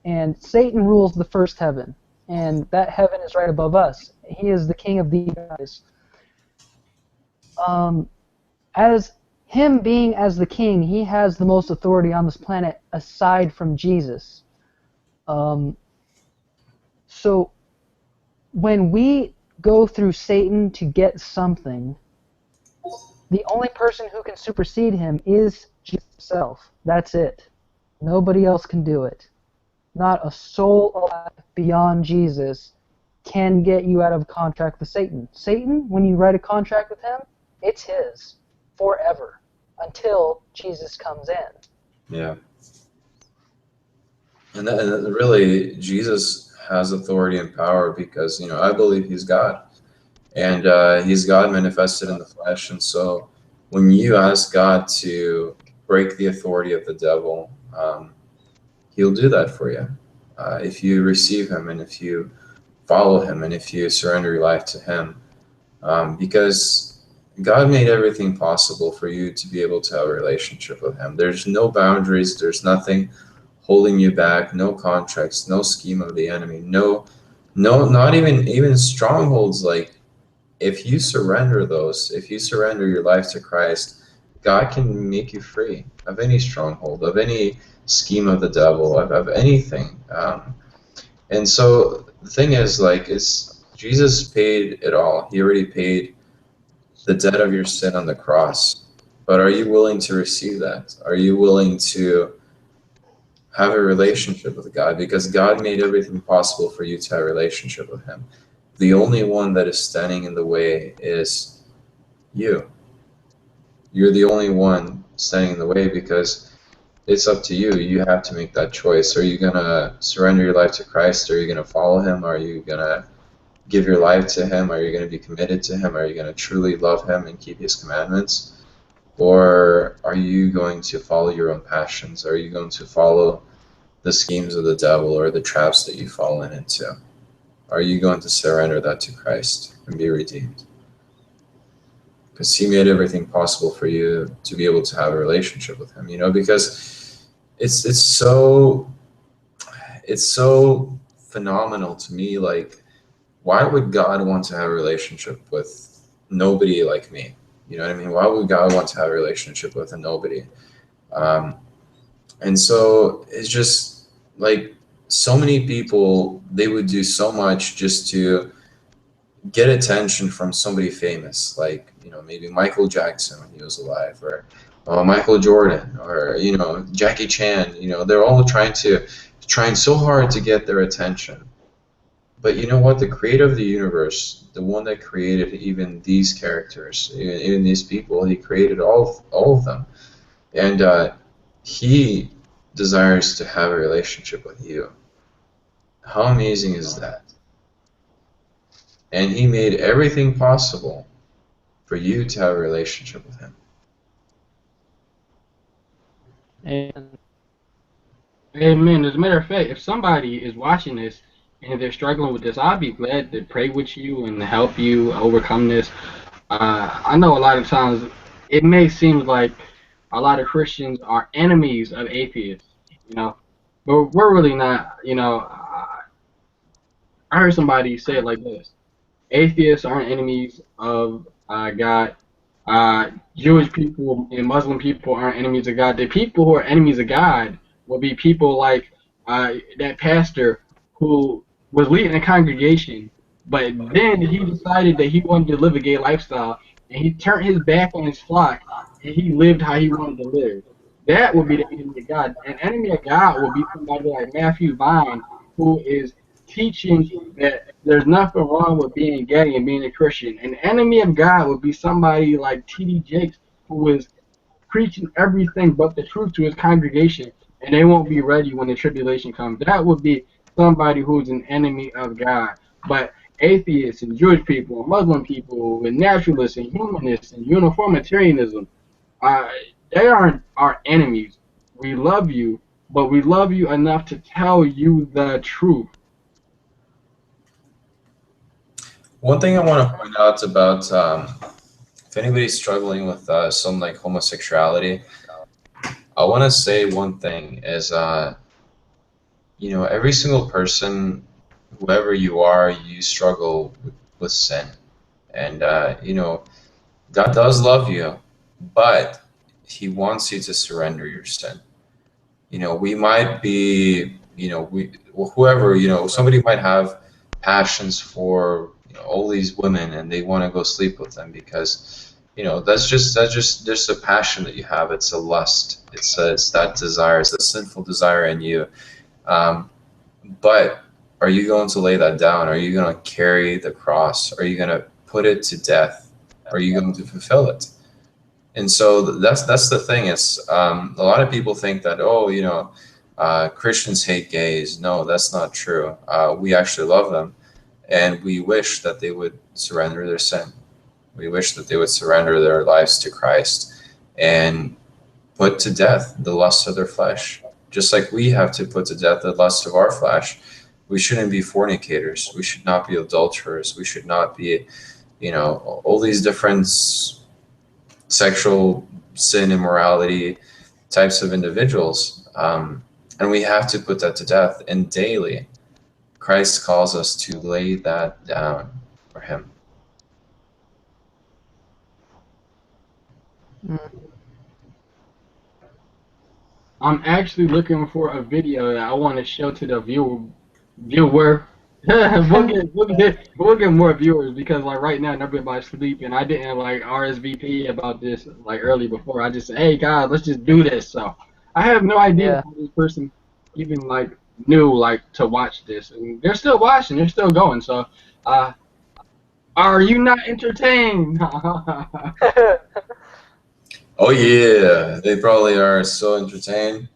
And Satan rules the first heaven, and that heaven is right above us. He is the king of these guys. As him being as the king, he has the most authority on this planet aside from Jesus. So when we go through Satan to get something, the only person who can supersede him is Jesus himself. That's it. Nobody else can do it. Not a soul alive beyond Jesus can get you out of contract with Satan. Satan, when you write a contract with him, it's his forever until Jesus comes in. Yeah. And really, Jesus has authority and power because, you know, I believe he's God. And he's God manifested in the flesh. And so when you ask God to break the authority of the devil, he'll do that for you. If you receive him and if you follow him and if you surrender your life to him. Because God made everything possible for you to be able to have a relationship with him. There's no boundaries. There's nothing holding you back. No contracts. No scheme of the enemy. No, not even strongholds. Like, if you surrender those, if you surrender your life to Christ, God can make you free of any stronghold, of any scheme of the devil, of anything. And so the thing is, like, Jesus paid it all. He already paid the debt of your sin on the cross. But are you willing to receive that? Are you willing to have a relationship with God? Because God made everything possible for you to have a relationship with him. The only one that is standing in the way is you. You're the only one standing in the way, because it's up to you. You have to make that choice. Are you going to surrender your life to Christ? Are you going to follow him? Are you going to give your life to him? Are you going to be committed to him? Are you going to truly love him and keep his commandments? Or are you going to follow your own passions? Are you going to follow the schemes of the devil or the traps that you've fallen into? Are you going to surrender that to Christ and be redeemed? Because he made everything possible for you to be able to have a relationship with him, you know, because it's so phenomenal to me. Like, why would God want to have a relationship with nobody like me? You know what I mean? Why would God want to have a relationship with a nobody? And so it's just like, so many people, they would do so much just to get attention from somebody famous, like, you know, maybe Michael Jackson when he was alive, or Michael Jordan, or, you know, Jackie Chan. You know, they're all trying so hard to get their attention. But you know what? The creator of the universe, the one that created even these characters, even these people, he created all of them. And he desires to have a relationship with you. How amazing is that? And he made everything possible for you to have a relationship with him. Amen. As a matter of fact, if somebody is watching this and they're struggling with this, I'd be glad to pray with you and help you overcome this. I know a lot of times it may seem like a lot of Christians are enemies of atheists, you know, but we're really not. You know, I heard somebody say it like this: atheists aren't enemies of God. Jewish people and Muslim people aren't enemies of God. The people who are enemies of God will be people like that pastor who was leading a congregation, but then he decided that he wanted to live a gay lifestyle, and he turned his back on his flock, and he lived how he wanted to live. That would be the enemy of God. An enemy of God will be somebody like Matthew Vine, who is teaching that there's nothing wrong with being gay and being a Christian. An enemy of God would be somebody like T.D. Jakes, who is preaching everything but the truth to his congregation, and they won't be ready when the tribulation comes. That would be somebody who's an enemy of God. But atheists and Jewish people and Muslim people and naturalists and humanists and uniformitarianism, they aren't our enemies. We love you, but we love you enough to tell you the truth. One thing I want to point out about, if anybody's struggling with some like homosexuality, I want to say one thing is, you know, every single person, whoever you are, you struggle with sin. And, you know, God does love you, but he wants you to surrender your sin. You know, we might be, you know, whoever, you know, somebody might have passions for, you know, all these women, and they want to go sleep with them because, you know, that's just a passion that you have. It's a lust. It's that desire. It's a sinful desire in you. But are you going to lay that down? Are you going to carry the cross? Are you going to put it to death? Are you going to fulfill it? And so that's the thing. It's a lot of people think that, oh, you know, Christians hate gays. No, that's not true. We actually love them, and we wish that they would surrender their sin. We wish that they would surrender their lives to Christ and put to death the lusts of their flesh. Just like we have to put to death the lust of our flesh. We shouldn't be fornicators. We should not be adulterers. We should not be, you know, all these different sexual sin, immorality types of individuals. And we have to put that to death. And daily, Christ calls us to lay that down for him. I'm actually looking for a video that I want to show to the viewer. we'll get more viewers because like right now everybody's sleeping. I didn't like RSVP about this like early before. I just said, hey guys, let's just do this. So I have no idea how this person even like knew like to watch this, and they're still watching. They're still going. So are you not entertained? Oh yeah, they probably are so entertained.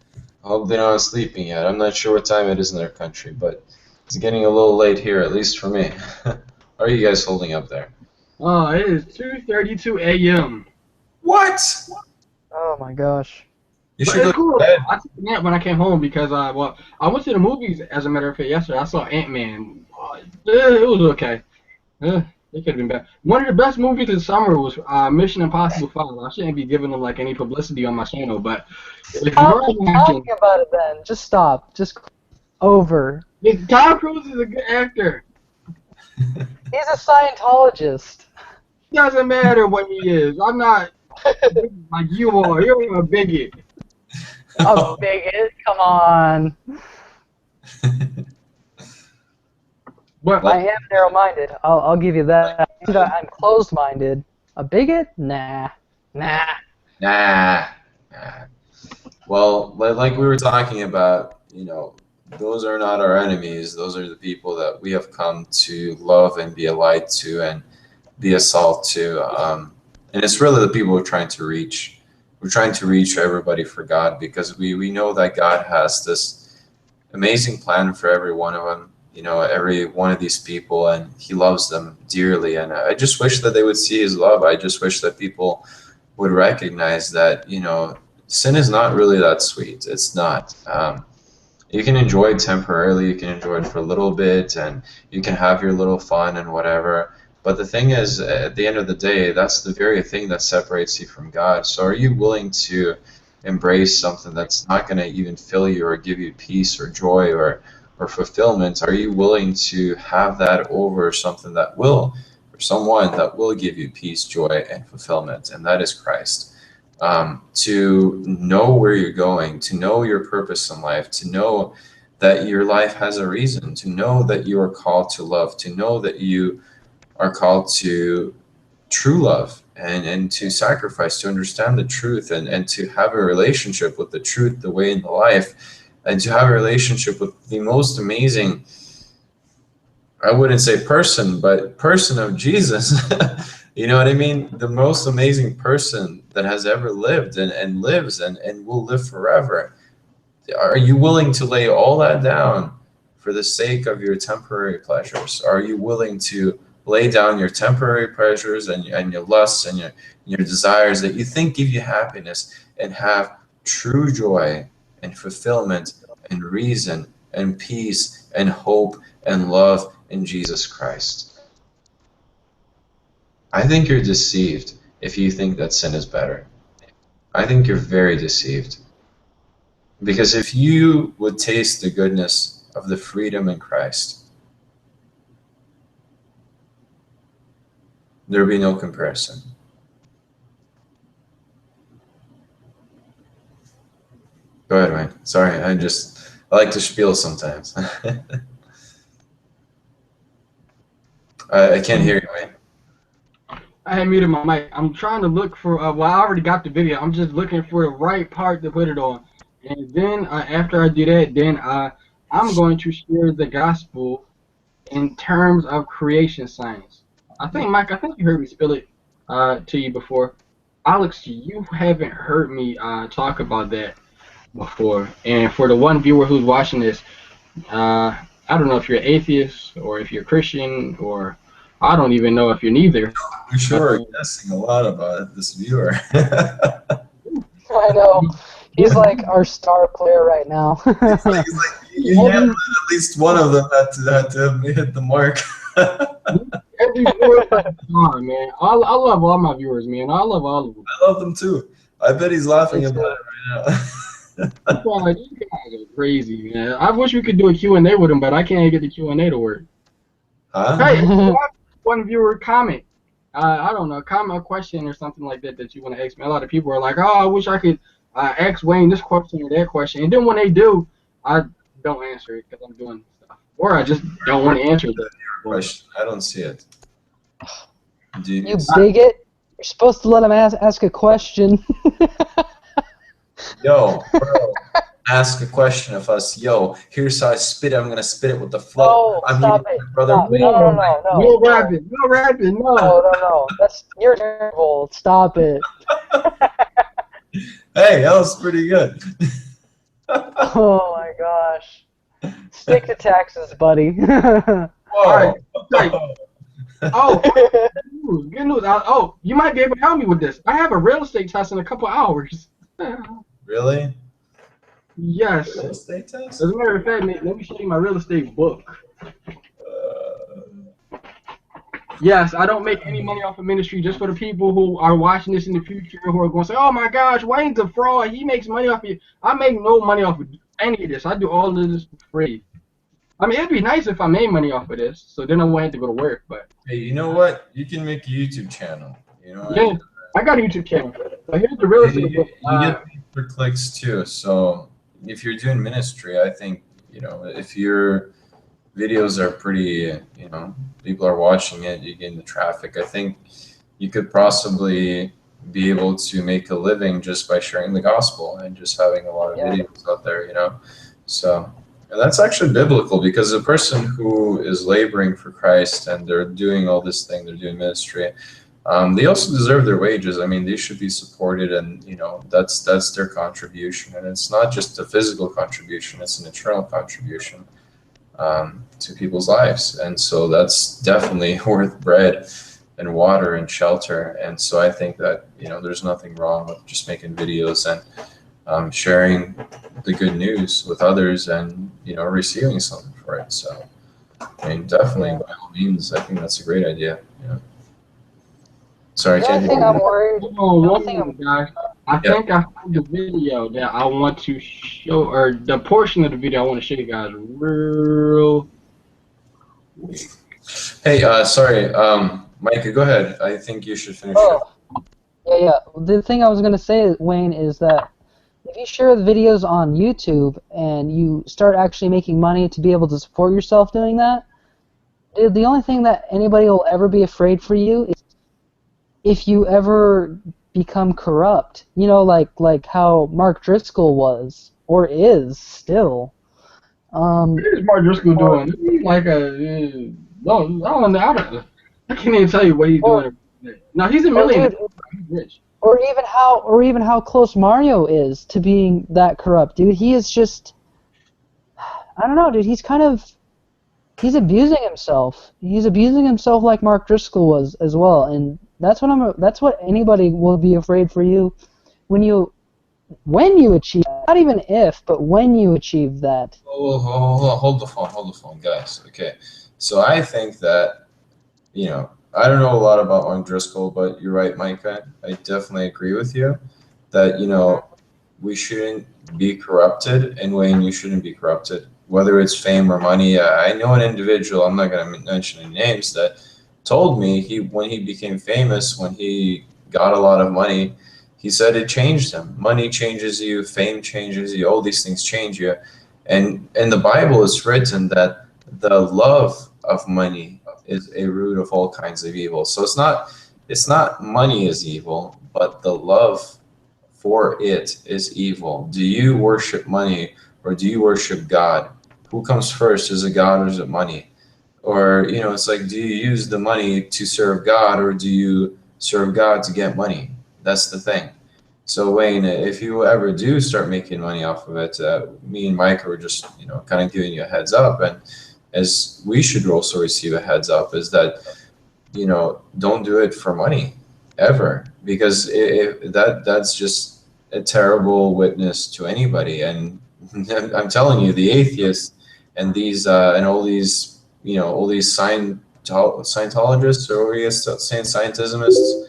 I hope they're not sleeping yet. I'm not sure what time it is in their country, but it's getting a little late here, at least for me. How are you guys holding up there? It is 2:32 a.m. What? Oh my gosh. You But should go it's to cool. bed. I took a nap when I came home because I went to the movies as a matter of fact yesterday. I saw Ant-Man. It was okay. It could have been better. One of the best movies this summer was Mission Impossible 5. I shouldn't be giving them like any publicity on my channel, but if you Stop are watching, talking about it then. Just stop. Just over. Tom Cruise is a good actor. He's a Scientologist. Doesn't matter what he is. I'm not like you are. You're a bigot. A bigot? Come on. But I am narrow-minded. I'll give you that. I'm closed-minded. A bigot? Nah. Nah. Nah. Well, like we were talking about, those are not our enemies. Those are the people that we have come to love and be a light to and be a salt to. And it's really the people we're trying to reach. We're trying to reach everybody for God because we know that God has this amazing plan for every one of them. Every one of these people, and he loves them dearly. And I just wish that they would see his love. I just wish that people would recognize that, sin is not really that sweet. It's not. You can enjoy it temporarily. You can enjoy it for a little bit, and you can have your little fun and whatever. But the thing is, at the end of the day, that's the very thing that separates you from God. So are you willing to embrace something that's not going to even fill you or give you peace or joy or fulfillment? Are you willing to have that over something that will, or someone that will give you peace, joy, and fulfillment? And that is Christ. To know where you're going, to know your purpose in life, to know that your life has a reason, to know that you are called to love, to know that you are called to true love and to sacrifice, to understand the truth and to have a relationship with the truth, the way, and the life. And to have a relationship with the most amazing, I wouldn't say person, but person of Jesus. You know what I mean? The most amazing person that has ever lived and lives and will live forever. Are you willing to lay all that down for the sake of your temporary pleasures? Are you willing to lay down your temporary pleasures and your lusts and your desires that you think give you happiness and have true joy and fulfillment and reason and peace and hope and love in Jesus Christ? I think you're deceived if you think that sin is better. I think you're very deceived. Because if you would taste the goodness of the freedom in Christ, there would be no comparison. Go ahead, Wayne. Sorry, I like to spiel sometimes. I can't hear you, Wayne. I had muted my mic. I'm trying to look for. Well, I already got the video. I'm just looking for the right part to put it on, and then after I do that, then I'm going to share the gospel in terms of creation science. I think, Mike, I think you heard me spill it to you before. Alex, you haven't heard me talk about that before. And for the one viewer who's watching this, I don't know if you're atheist or if you're Christian or I don't even know if you're neither. I'm sure you're guessing a lot about this viewer. I know. He's like our star player right now. He's like you nailed at least one of them had to hit the mark. Every viewer is a star, man. I love all my viewers, man. I love all of them. I love them too. I bet he's laughing about it right now. Like, you guys are crazy, man. I wish we could do a Q&A with him, but I can't get the Q&A to work. Huh? Hey, one viewer comment. I don't know, comment a question or something like that you want to ask me. A lot of people are like, oh, I wish I could ask Wayne this question or that question. And then when they do, I don't answer it because I'm doing stuff. Or I just don't want to answer the question. I don't see it. You bigot. You're supposed to let him ask a question. Yo, bro, ask a question of us. Yo, here's how I spit it. I'm going to spit it with the flow. No, stop it. Brother. Stop. No. No rapping. No. You're terrible. Stop it. Hey, that was pretty good. Oh my gosh. Stick to taxes, buddy. All right. Whoa. Like, oh, good news. Oh, you might be able to help me with this. I have a real estate test in a couple hours. Really? Yes. Real estate test? As a matter of fact, let me show you my real estate book. Yes, I don't make any money off of ministry. Just for the people who are watching this in the future, who are going to say, "Oh my gosh, Wayne's a fraud. He makes money off of you." I make no money off of any of this. I do all of this for free. I mean, it'd be nice if I made money off of this, so then I wouldn't have to go to work. But Hey, you know what? You can make a YouTube channel. You know, yeah, I got a YouTube channel. So here's the real estate book. you get paid for clicks too. So if you're doing ministry, I think, you know, if your videos are pretty, you know, people are watching it, you get the traffic. I think you could possibly be able to make a living just by sharing the gospel and just having a lot of videos out there, you know. So and that's actually biblical, because a person who is laboring for Christ and they're doing all this thing, they're doing ministry, they also deserve their wages. I mean, they should be supported, and you know, that's their contribution, and it's not just a physical contribution; it's an eternal contribution to people's lives, and so that's definitely worth bread and water and shelter. And so I think that, you know, there's nothing wrong with just making videos and sharing the good news with others, and you know, receiving something for it. So I mean, definitely, by all means, I think that's a great idea. You know. Sorry, The only thing I'm worried. Hold on, The one only thing minute, guys. I think I found the video that I want to show, or the portion of the video I want to show you guys real quick. Hey, sorry, Micah, go ahead. I think you should finish. Yeah. The thing I was gonna say, Wayne, is that if you share the videos on YouTube and you start actually making money to be able to support yourself doing that, the only thing that anybody will ever be afraid for you is if you ever become corrupt. You know, like how Mark Driscoll was, or is still. What is Mark Driscoll doing? He's like a no, I can't even tell you what he's doing. No, he's a millionaire. He's rich. Or even how close Mario is to being that corrupt, dude. He is just, I don't know, dude. He's abusing himself. He's abusing himself like Mark Driscoll was as well, and that's what anybody will be afraid for you when you achieve, not even if, but when you achieve that. Hold the phone, guys. Okay, so I think that, you know, I don't know a lot about Mark Driscoll, but you're right, Micah. I definitely agree with you that, you know, we shouldn't be corrupted, and Wayne, you shouldn't be corrupted, whether it's fame or money. I know an individual, I'm not going to mention any names, that told me when he became famous, when he got a lot of money, he said it changed him. Money changes you, fame changes you, all these things change you. And in the Bible, it's written that the love of money is a root of all kinds of evil. So it's not money is evil, but the love for it is evil. Do you worship money, or do you worship God? Who comes first? Is it God or is it money? Or, you know, it's like, do you use the money to serve God, or do you serve God to get money? That's the thing. So Wayne, if you ever do start making money off of it, me and Mike were just, you know, kind of giving you a heads up, and as we should also receive a heads up, is that, you know, don't do it for money ever, because that's just a terrible witness to anybody. And I'm telling you, the atheists and these and all these, you know, all these Scientologists, or what are you saying, Scientismists?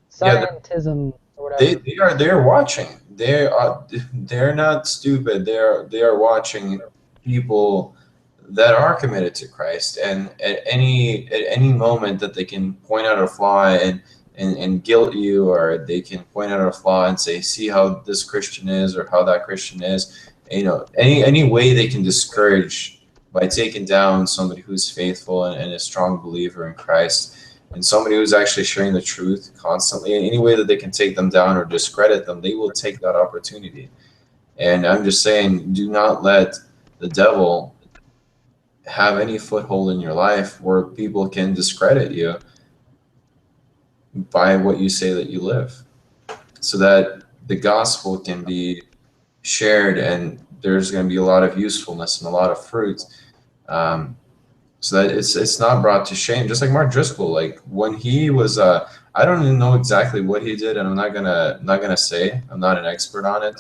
Scientism, or whatever. They're watching. They're not stupid. They are watching people that are committed to Christ, and at any moment that they can point out a flaw and guilt you, or they can point out a flaw and say, see how this Christian is, or how that Christian is, you know, any way they can discourage by taking down somebody who's faithful and a strong believer in Christ, and somebody who's actually sharing the truth constantly, in any way that they can take them down or discredit them, they will take that opportunity. And I'm just saying, do not let the devil have any foothold in your life where people can discredit you by what you say that you live. so that the gospel can be shared and there's going to be a lot of usefulness and a lot of fruit. So that it's not brought to shame. Just like Mark Driscoll, like when he was, I don't even know exactly what he did, and I'm not gonna say. I'm not an expert on it.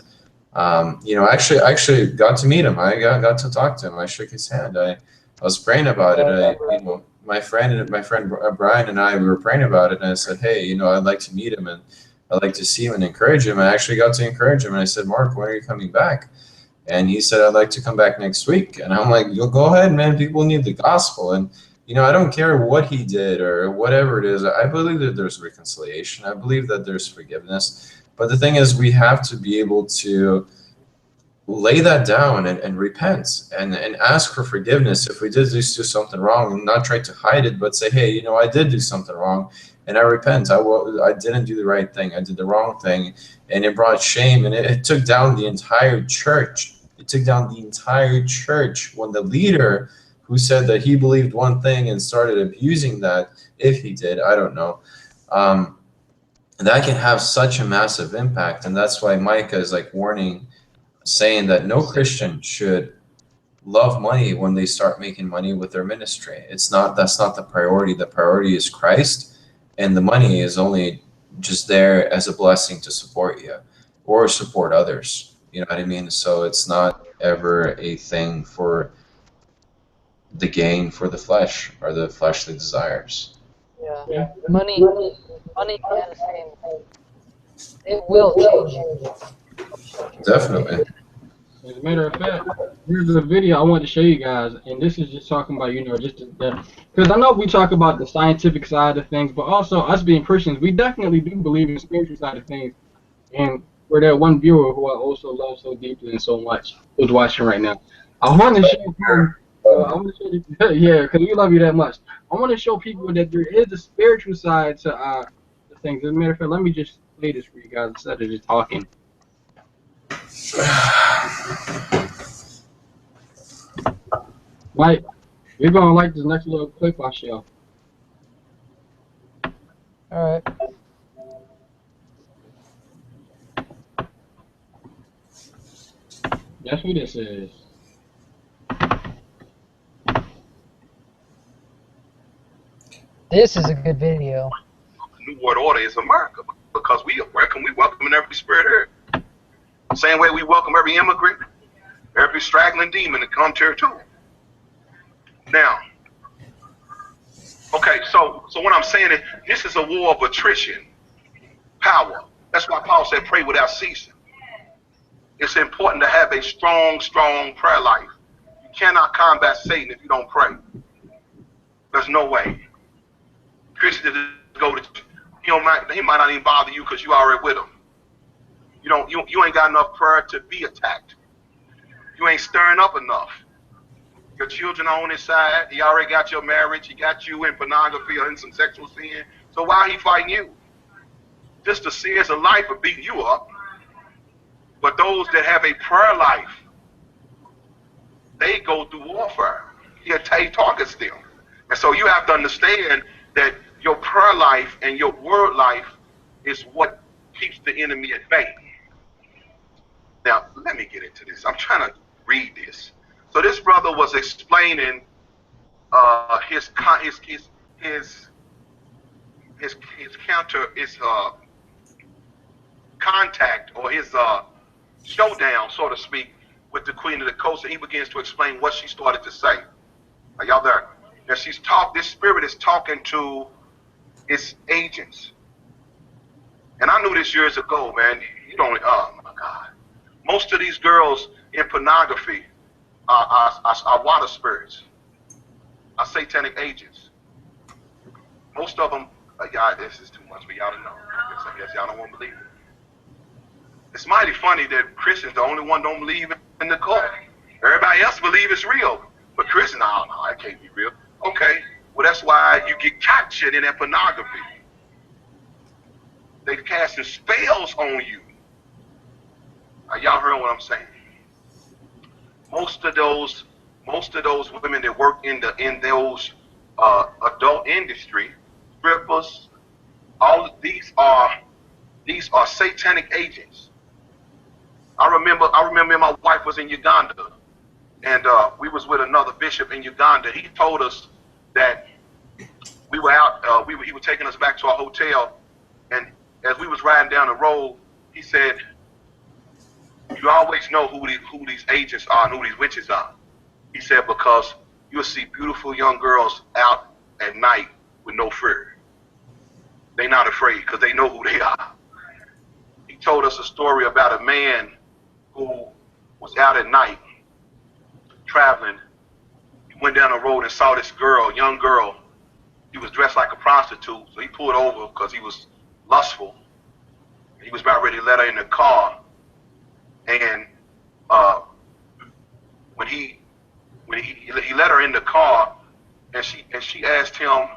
I actually got to meet him. I got to talk to him. I shook his hand. I was praying about it. My friend Brian and I, we were praying about it, and I said, hey, I'd like to meet him and I'd like to see him and encourage him. I actually got to encourage him, and I said, Mark, when are you coming back? And he said, I'd like to come back next week. And I'm like, go ahead, man. People need the gospel. And, I don't care what he did or whatever it is. I believe that there's reconciliation. I believe that there's forgiveness. But the thing is, we have to be able to lay that down and repent and ask for forgiveness if we did do something wrong, and not try to hide it, but say, hey, I did do something wrong and I repent. I didn't do the right thing. I did the wrong thing. And it brought shame, and it took down the entire church. It took down the entire church when the leader who said that he believed one thing and started abusing that, if he did, I don't know. That can have such a massive impact. And that's why Micah is like warning, saying that no Christian should love money when they start making money with their ministry. That's not the priority. The priority is Christ, and the money is only just there as a blessing to support you or support others. You know what I mean? So it's not ever a thing for the gain for the flesh or the fleshly desires. Yeah. Money can fame. It will change you. Definitely. As a matter of fact, here's a video I want to show you guys, and this is just talking about, just because I know we talk about the scientific side of things, but also us being Christians, we definitely do believe in the spiritual side of things. And for that one viewer who I also love so deeply and so much, who's watching right now, I want to show him. Yeah, because we love you that much. I want to show people that there is a spiritual side to the things. As a matter of fact, let me just play this for you guys instead of just talking. Like, you're gonna like this next little clip I show. All right. That's what this is. This is a good video. The New World Order is America, because we welcome every spirit here. Same way we welcome every immigrant, every straggling demon that comes here too. Now, okay, so what I'm saying is, this is a war of attrition, power. That's why Paul said, pray without ceasing. It's important to have a strong prayer life. You cannot combat Satan if you don't pray. There's no way. Christians go to, he might not even bother you because you already with him. You ain't got enough prayer to be attacked. You ain't stirring up enough. Your children are on his side. He already got your marriage. He got you in pornography or in some sexual sin. So why he fighting you? Just the sins of life will beat you up. But those that have a prayer life, they go through warfare. He targets them. And so you have to understand that your prayer life and your word life is what keeps the enemy at bay. Now, let me get into this. I'm trying to read this. So this brother was explaining his contact, or his showdown, so to speak, with the Queen of the Coast, and he begins to explain what she started to say. Are y'all there? Now this spirit is talking to its agents. And I knew this years ago, man. Oh my God. Most of these girls in pornography are water spirits, are satanic agents. Most of them, y'all, this is too much for y'all to know. I guess y'all don't want to believe it. It's mighty funny that Christians, the only one don't believe in the cult. Everybody else believe it's real. But Christians, no, it can't be real. Okay, well that's why you get captured in that pornography. They're casting spells on you. Y'all heard what I'm saying? Most of those women that work in those adult industry, strippers, all of these are These are satanic agents. I remember my wife was in Uganda, and we was with another bishop in Uganda. He told us that we were out, he was taking us back to our hotel, and as we was riding down the road, he said, you always know who these agents are and who these witches are. He said, because you'll see beautiful young girls out at night with no fear. They're not afraid because they know who they are. He told us a story about a man who was out at night traveling. He went down the road and saw this girl, young girl. He was dressed like a prostitute, so he pulled over because he was lustful. He was about ready to let her in the car, and when he let her in the car, and she asked him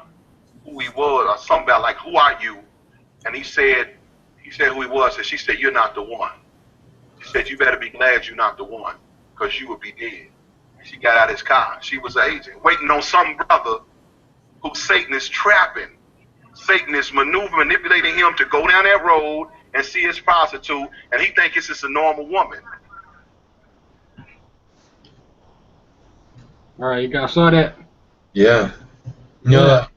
who he was or something about like, who are you? And he said who he was, and she said, you're not the one. She said, you better be glad you're not the one, because you would be dead. And she got out of his car. She was an agent waiting on some brother who Satan is trapping. Satan is manipulating him to go down that road and see his prostitute, and he thinks it's just a normal woman. All right, you guys saw that? Yeah. No.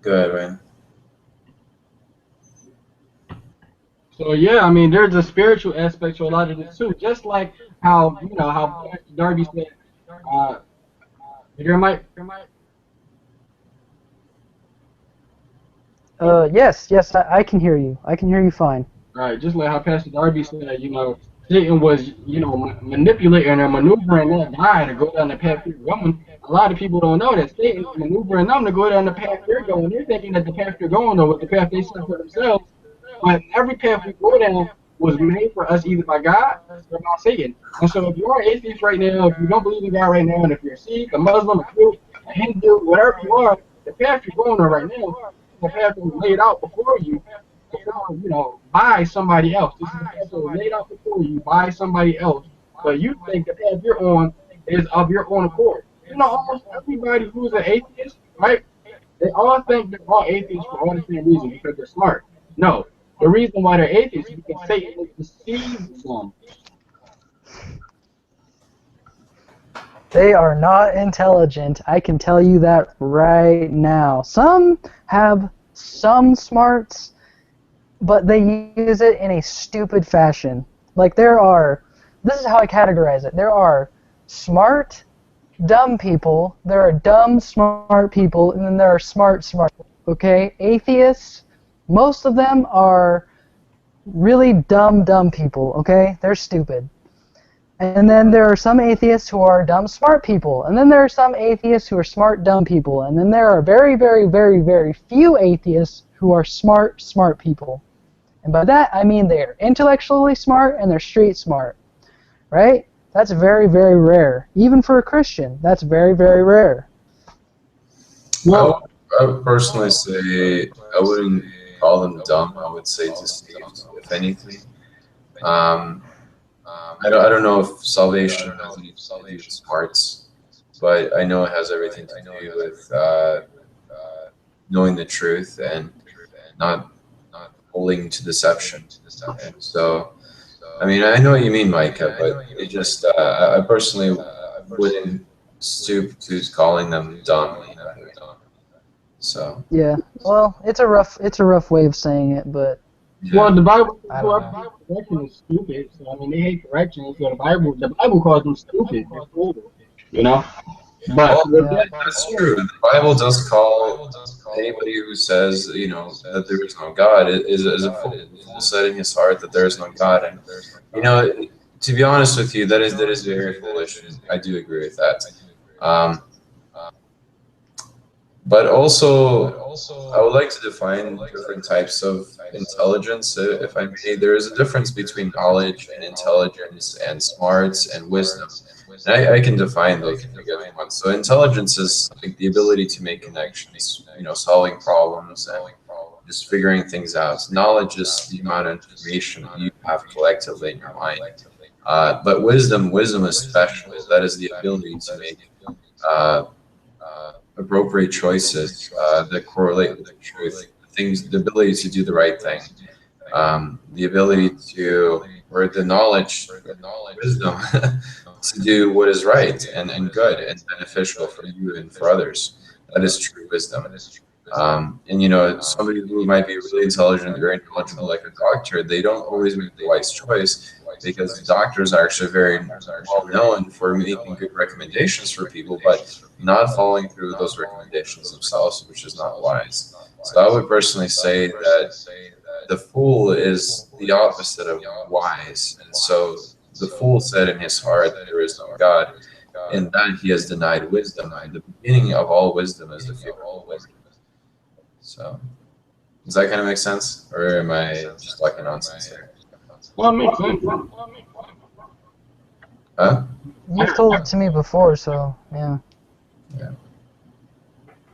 Go ahead, man. So yeah, I mean, there's a spiritual aspect to a lot of this too. Just like how how Pastor Darby said, your mic. Yes, I can hear you. I can hear you fine. Right, just like how Pastor Darby said, Satan was, manipulating or maneuvering that guy to go down the path they're going. A lot of people don't know that Satan's maneuvering them to go down the path they're going. They're thinking that the path they're going or the path they set for themselves. But every path we go down was made for us either by God or by Satan. And so if you're an atheist right now, if you don't believe in God right now, and if you're a Sikh, a Muslim, a Christian, a Hindu, whatever you are, the path you're going on right now, the path that was laid out before you, by somebody else. This is the path that was laid out before you by somebody else. But you think the path you're on is of your own accord. Almost everybody who's an atheist, right? They all think they're all atheists for all the same reason, because they're smart. No. The reason why they're atheists is because Satan deceives them. They are not intelligent. I can tell you that right now. Some have some smarts, but they use it in a stupid fashion. Like this is how I categorize it. There are smart, dumb people, there are dumb, smart people, and then there are smart. Okay? Atheists, most of them are really dumb people, okay? They're stupid. And then there are some atheists who are dumb, smart people. And then there are some atheists who are smart, dumb people. And then there are very, very, very, very few atheists who are smart people. And by that, I mean they're intellectually smart and they're street smart, right? That's very, very rare. Even for a Christian, that's very, very rare. Well, I would personally say I wouldn't call them dumb. I would say deceived, if anything. I don't know if salvation has anything to do with smarts, but I know it has everything to do with knowing the truth and not holding to deception. And so, I mean, I know what you mean, Micah, but it just I personally wouldn't stoop to calling them dumb. So yeah, well, it's a rough way of saying it, but yeah. Well, the Bible correction is stupid. So I mean, they hate corrections. So the Bible calls them stupid. They're stupid, But that's true. The Bible does call anybody who says that there is no God is a fool said in his heart that there is no God. And to be honest with you, that is very foolish. I do agree with that. But also, I would like to define different types of intelligence, if I may. There is a difference between knowledge and intelligence and smarts and wisdom. And I can define those if you give me one. So intelligence is like the ability to make connections, solving problems and just figuring things out. Knowledge is the amount of information you have collectively in your mind. But wisdom is special. That is the ability to make appropriate choices that correlate with the truth, the ability to do the right thing. the ability to, or the knowledge, wisdom to do what is right and good and beneficial for you and for others. That is true wisdom. And you know, somebody who might be really intelligent, very knowledgeable, like a doctor, they don't always make the wise choice because doctors are actually very well known for making good recommendations for people, but not following through with those recommendations themselves, which is not wise. So I would personally say that the fool is the opposite of wise. And so the fool said in his heart that there is no God, and that he has denied wisdom. And the beginning of all wisdom is the fear of all wisdom. So, does that kind of make sense? Or am I just talking nonsense here? Well, it makes sense. Huh? You've told it to me before, so yeah.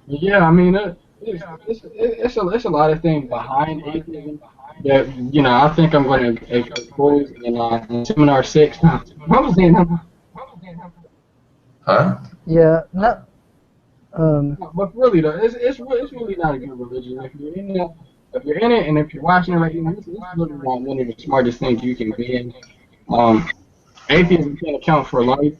Yeah, I mean, it's a lot of things behind atheism that, you know, I think I'm going to expose in Seminar 6. What was the Huh? Yeah, not. But really, though, it's really not a good religion. If you're in it, and if you're watching it right now, it's really not one of the smartest things you can be in. Atheism can't account for life.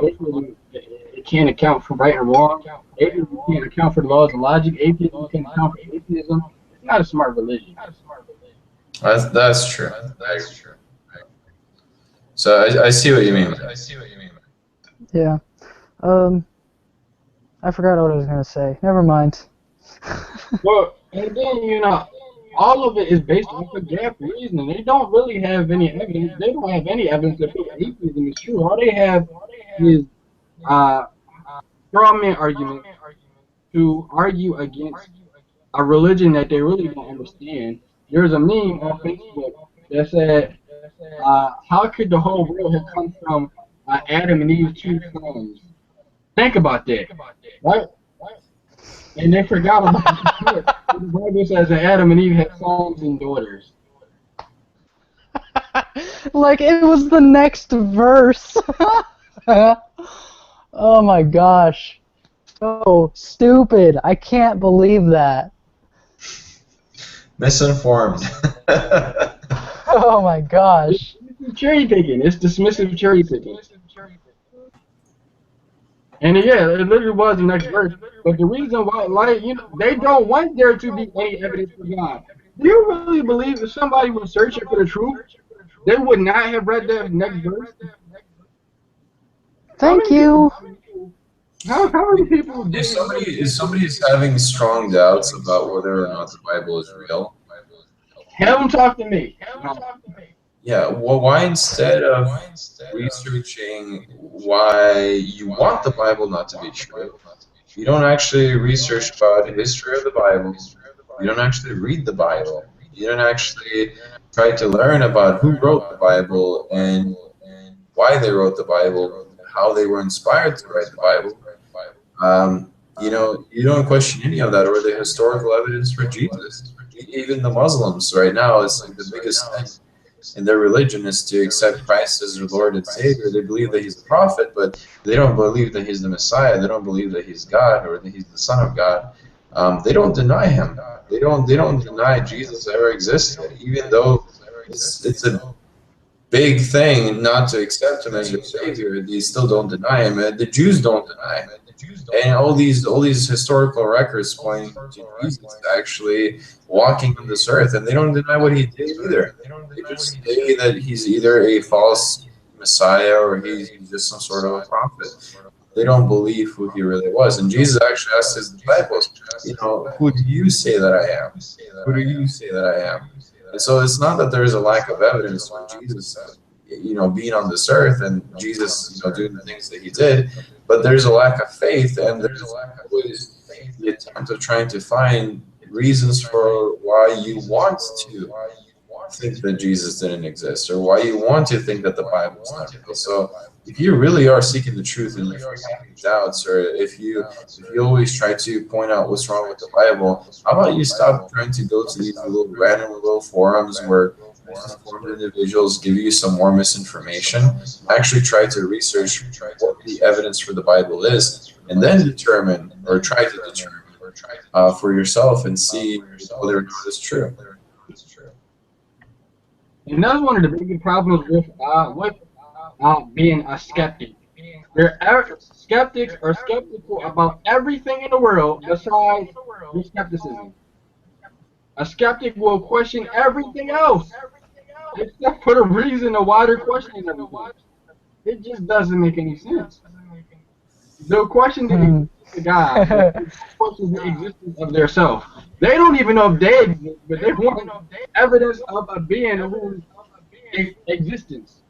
Atheism, it can't account for right and wrong. Atheism can't account for the laws of logic. Atheism can't account for atheism. It's not a smart religion. That's true. That's true. So I see what you mean. Yeah. I forgot what I was gonna say. Never mind. Well, and then, you know, all of it is based off of gap reasoning. They don't really have any evidence. They don't have any evidence that atheism is true. All they have is strawman argument to argue against a religion that they really don't understand. There's a meme on Facebook that said, how could the whole world have come from Adam and Eve's two sons? Think about that, right? And they forgot about the Bible says that Adam and Eve had sons and daughters. Like it was the next verse. Oh my gosh. So stupid. I can't believe that. Misinformed. Oh my gosh. It's cherry picking. It's dismissive cherry picking. And yeah, it literally was the next verse. But the reason why, like, you know, they don't want there to be any evidence for God. Do you really believe if somebody was searching for the truth, they would not have read that next verse? Thank you. How many people? If somebody is having strong doubts about whether or not the Bible is real, Have them talk to me. yeah, well, why instead of researching why you want the Bible not to be true, you don't actually research about the history of the Bible, you don't actually read the Bible, you don't actually try to learn about who wrote the Bible and why they wrote the Bible, how they were inspired to write the Bible. You know, you don't question any of that or the historical evidence for Jesus. Even the Muslims right now, it's like the biggest thing in their religion is to accept Christ as their Lord and Savior. They believe that He's a prophet, but they don't believe that He's the Messiah. They don't believe that He's God or that He's the Son of God. They don't deny Him. They don't deny Jesus ever existed, even though it's a big thing not to accept Him as your Savior. They still don't deny Him. The Jews don't deny Him. And all these historical records pointing to Jesus actually walking on this earth, and they don't deny what He did either. They just say that He's either a false Messiah or He's just some sort of a prophet. They don't believe who He really was. And Jesus actually asked His disciples, you know, who do you say that I am? Who do you say that I am? And so it's not that there is a lack of evidence for Jesus, you know, being on this earth and Jesus, you know, doing the things that He did, but there's a lack of faith, and there's always the attempt of trying to find reasons for why you want to think that Jesus didn't exist, or why you want to think that the Bible is not real. So if you really are seeking the truth and if you're having doubts, or if you always try to point out what's wrong with the Bible, how about you stop trying to go to these random little forums where informed individuals give you some more misinformation? Actually try to research what the evidence for the Bible is, and then determine, or try to determine for yourself and see whether or not it's true. And that's one of the biggest problems with being a skeptic. Skeptics are skeptical about everything in the world besides their skepticism. A skeptic will question everything else except for the reason of why they're questioning everything. It just doesn't make any sense. They'll question the Hmm. existence of God. They'll question the existence of their self. They don't even know if they exist, but they want evidence of a being whose existence.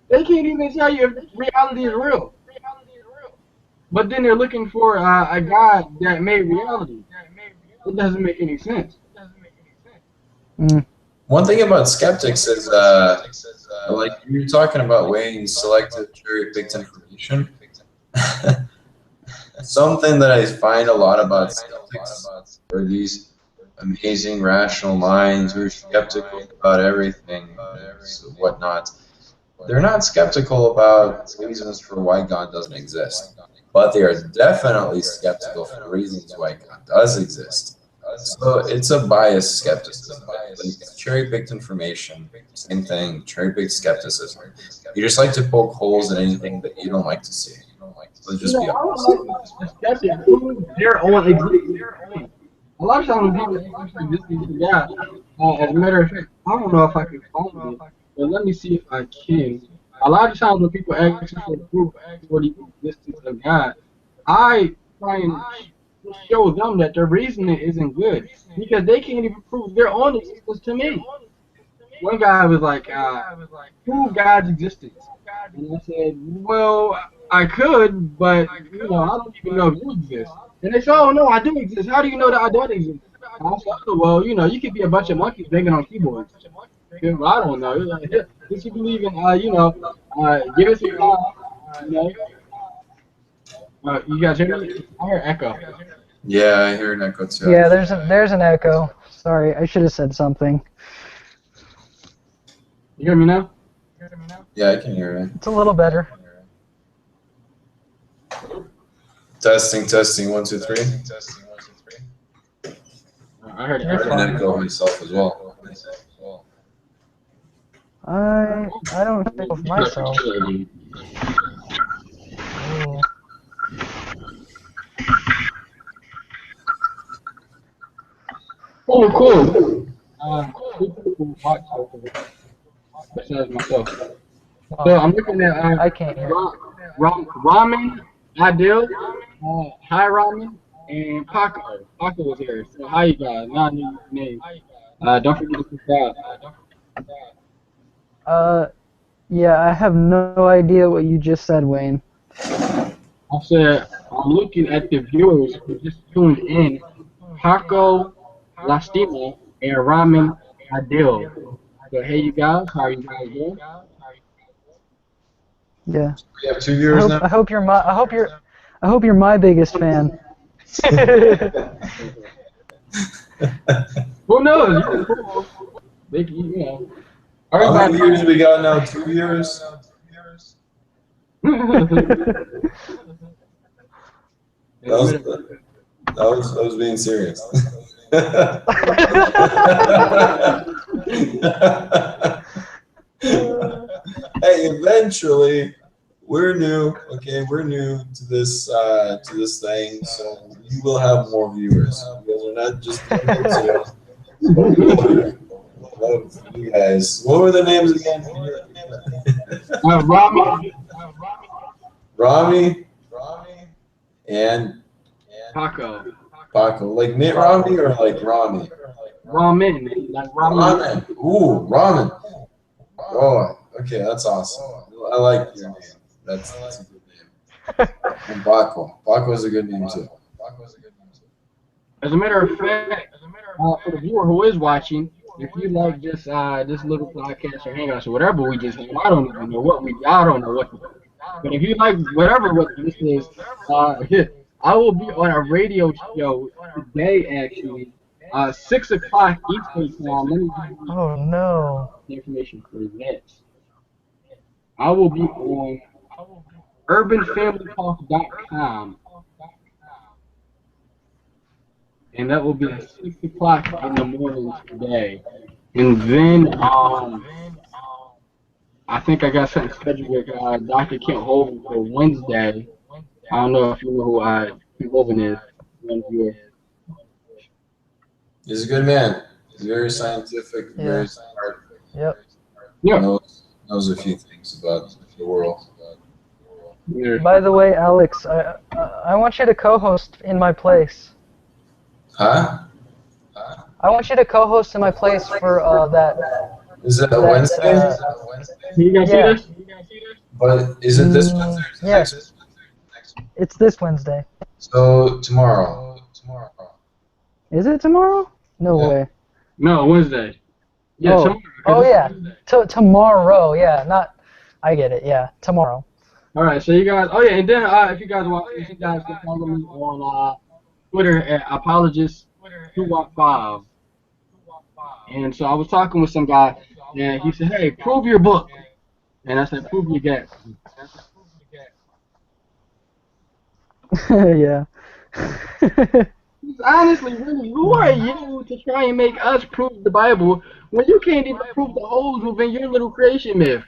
They can't even tell you if reality is real. But then they're looking for a God that made reality. It doesn't make any sense. Mm. One thing about skeptics is, like you're talking about weighing selective cherry-picked information. Something that I find a lot about skeptics are these amazing rational minds who are skeptical about everything and whatnot. They're not skeptical about reasons for why God doesn't exist, but they are definitely skeptical for reasons why God does exist. So it's a biased skepticism. Like cherry-picked information, same thing, cherry-picked skepticism. You just like to poke holes in anything that you don't like to see. Let's You just know, be I honest. don't like the skeptic prove their own existence. A lot of times when people prove the existence of God, as a matter of fact, I don't know if I can find it, but let me see if I can. A lot of times when people ask me for proof for the existence of God, I try and show them that their reasoning isn't good because they can't even prove their own existence to me. One guy was like, prove God's existence. And I said, well, I could, but, I don't even know if you exist. And they said, oh, no, I do exist. How do you know that I don't exist? And I said, oh, well, you could be a bunch of monkeys banging on keyboards. Yeah, well, I don't know. He's like, yeah, since you believe in, give us some time, you know. You guys hear me? I hear echo. Yeah, I hear an echo too. Yeah, there's an echo. Sorry, I should have said something. You hear me now? Yeah, I can hear it. It's a little better. Testing, testing, 1, 2, 3. I heard You're I heard echo. an fine. echo myself as well. I don't think of myself. Oh. Oh, cool. Two people watch it besides myself. So I'm looking at I can't hear. Ramen, Adil, Hi Ramen, and Paco. Paco was here. So hi you guys. Now I know your name. Don't forget to subscribe. Yeah, I have no idea what you just said, Wayne. I said I'm looking at the viewers who just tuned in. Paco, Lastima, and Ramen Adil. So hey you guys, how are you guys doing? Yeah. We have 2 viewers now. I hope you're my biggest fan. Who knows? You cool. They, you know. How many Everybody. viewers we got now? 2 viewers? That was being serious. Hey, eventually, we're new. Okay, we're new to this thing, so you will have more viewers. You guys are not just you guys. What were the names again? Rami, Rami and Paco, Paco. Like Mitt Romney or like Rami? Ramen, like ramen. Ramen. Ooh, ramen. Oh, okay, that's awesome. I like your name. That's a good name. And Paco. Paco is a good name too. As a matter of fact, for the viewer who is watching, if you like this little podcast or hangouts or whatever we just have, I don't even know what I don't know what. But if you like whatever what this is, I will be on a radio show today actually, 6 o'clock Eastern time. Let me give you Oh no. the information for that. I will be on urbanfamilytalk.com, and that will be at 6 o'clock in the morning today. And then I think I got something scheduled with Dr. Kent Hovind for Wednesday. I don't know if you know who Kent Hovind is. One of your- He's a good man. He's very scientific, Yeah. very smart. Yep. Yeah. Knows a few things about the world. Yeah. By the way, Alex, I want you to co-host in my place. Huh? I want you to co-host in my place for that. Is that a That, Wednesday? You guys Yeah. see this? But is it this Wednesday? Or is it Yes. next? It's this Wednesday. So tomorrow. Is it tomorrow? No Yeah. way. No, Wednesday. Yeah, Oh. tomorrow. Oh yeah. Tomorrow. Yeah. Not. I get it. Yeah. Tomorrow. All right, so you guys. Oh yeah, and then if you guys want, you guys can follow me on Twitter at apologist215. And so I was talking with some guy, and he said, "Hey, prove your book." And I said, "Prove your gap." Yeah. Honestly, really, who are you to try and make us prove the Bible when you can't even prove the holes within your little creation myth?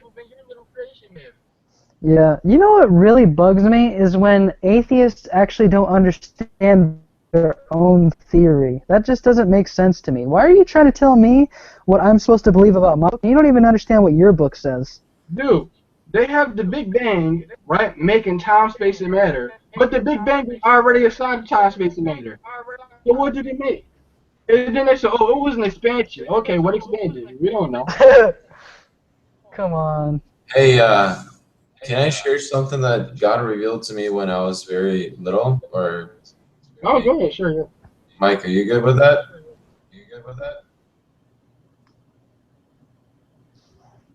Yeah. You know what really bugs me is when atheists actually don't understand their own theory. That just doesn't make sense to me. Why are you trying to tell me what I'm supposed to believe about my book? You don't even understand what your book says. Dude, they have the Big Bang, right, making time, space, and matter. But the Big Bang was already assigned time, space, and matter. So what did it make? And then they said, oh, it was an expansion. Okay, what expanded? We don't know. Come on. Hey, can I share something that God revealed to me when I was very little? Or Oh, go ahead, sure. Yeah. Mike, are you good with that?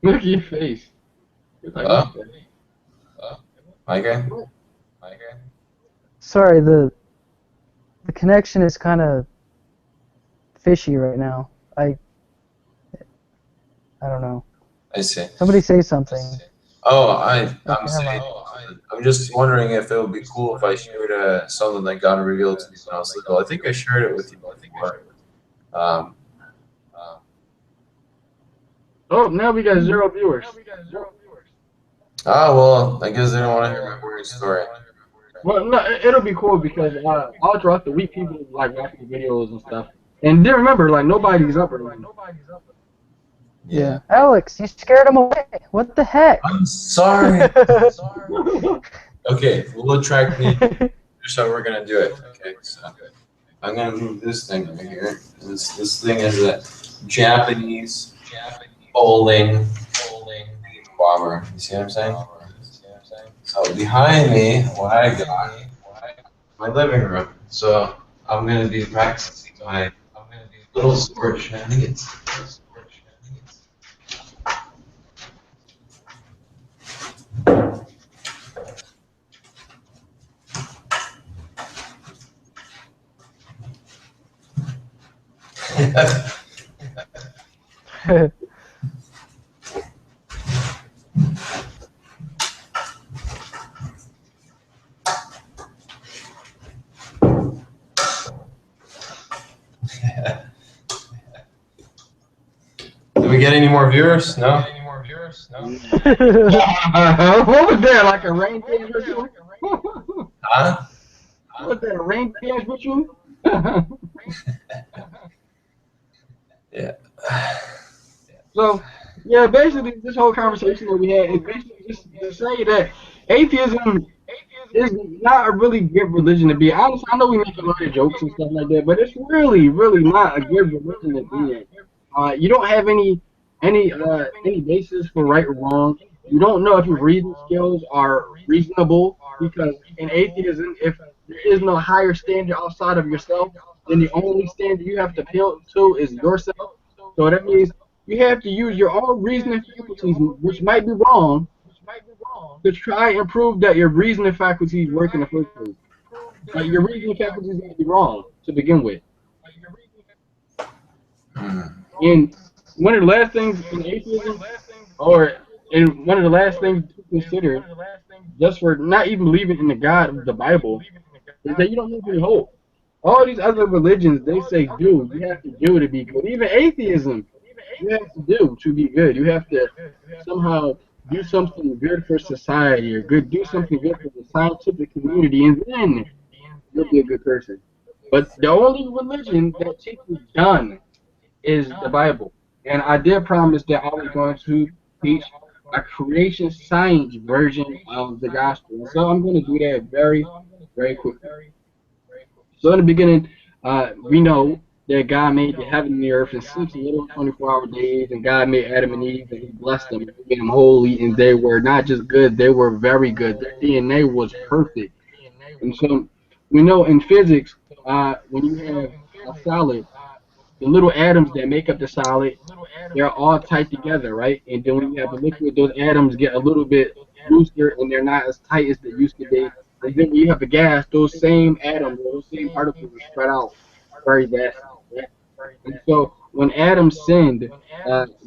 Look at your face. It's like, Huh? Micah? Sorry, the connection is kind of fishy right now. I don't know. I see. Somebody say something. Oh, Okay, I'm never saying, mind. I'm just wondering if it would be cool if I shared something that God revealed to me when I was little. I think I shared it with you before. Oh, now we got 0 viewers. Well, I guess they don't want to hear my weird story. Well, no, it'll be cool because all throughout the week, people like watching the videos and stuff. And then remember, like, nobody's up right now. Yeah. Alex, you scared him away. What the heck? I'm sorry. Okay, we'll attract me. Here's how we're gonna do it. Okay, so I'm gonna move this thing right here. This thing is a Japanese bowling bomber. You see what I'm saying? So behind me, what I got, my living room. So I'm gonna be practicing my little sport shenanigans. Did we get any more viewers? No? What was that, like a rain dance ritual? Huh? Was that a rain dance ritual? Yeah. So, yeah, basically, this whole conversation that we had is basically just to say that atheism is not a really good religion to be. Honest, I know we make a lot of jokes and stuff like that, but it's really, really not a good religion to be in. You don't have any basis for right or wrong. You don't know if your reasoning skills are reasonable because in atheism, if there is no higher standard outside of yourself, then the only standard you have to appeal to is yourself. So that means you have to use your own reasoning faculties, which might be wrong, to try and prove that your reasoning faculties work in the first place. Like your reasoning faculties may be wrong to begin with. And one of the last things in atheism, and one of the last things to consider, just for not even believing in the God of the Bible, is that you don't have any hope. All these other religions, they say do. You have to do to be good. Even atheism, you have to do to be good. You have to somehow do something good for society or do something good for the scientific community, and then you'll be a good person. But the only religion that teaches done is the Bible. And I did promise that I was going to teach a creation science version of the gospel. And so I'm going to do that very, very quickly. So in the beginning, we know that God made the heaven and the earth in 6 little 24-hour days, and God made Adam and Eve, and He blessed them, and He made them holy, and they were not just good, they were very good. Their DNA was perfect. And so we know in physics, when you have a solid, the little atoms that make up the solid, they're all tight together, right? And then when you have a liquid, those atoms get a little bit looser and they're not as tight as they used to be. And then when you have a gas, those same atoms, those same particles are spread out very vastly, right? And so when Adam sinned,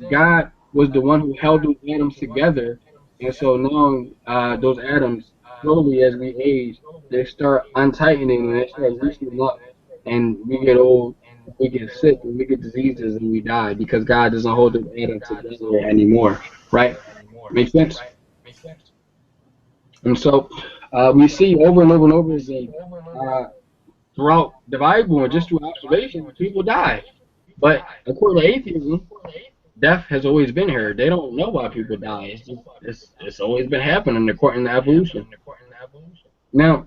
God was the one who held those atoms together. And so now those atoms, slowly as we age, they start untightening and they start loosening up. And we get old, we get sick, and we get diseases, and we die because God doesn't hold those atoms together anymore, right? Make sense? And so we see over and over and over again throughout the Bible and just through observation, people die. But according to atheism, death has always been here. They don't know why people die. It's always been happening according to evolution. Now,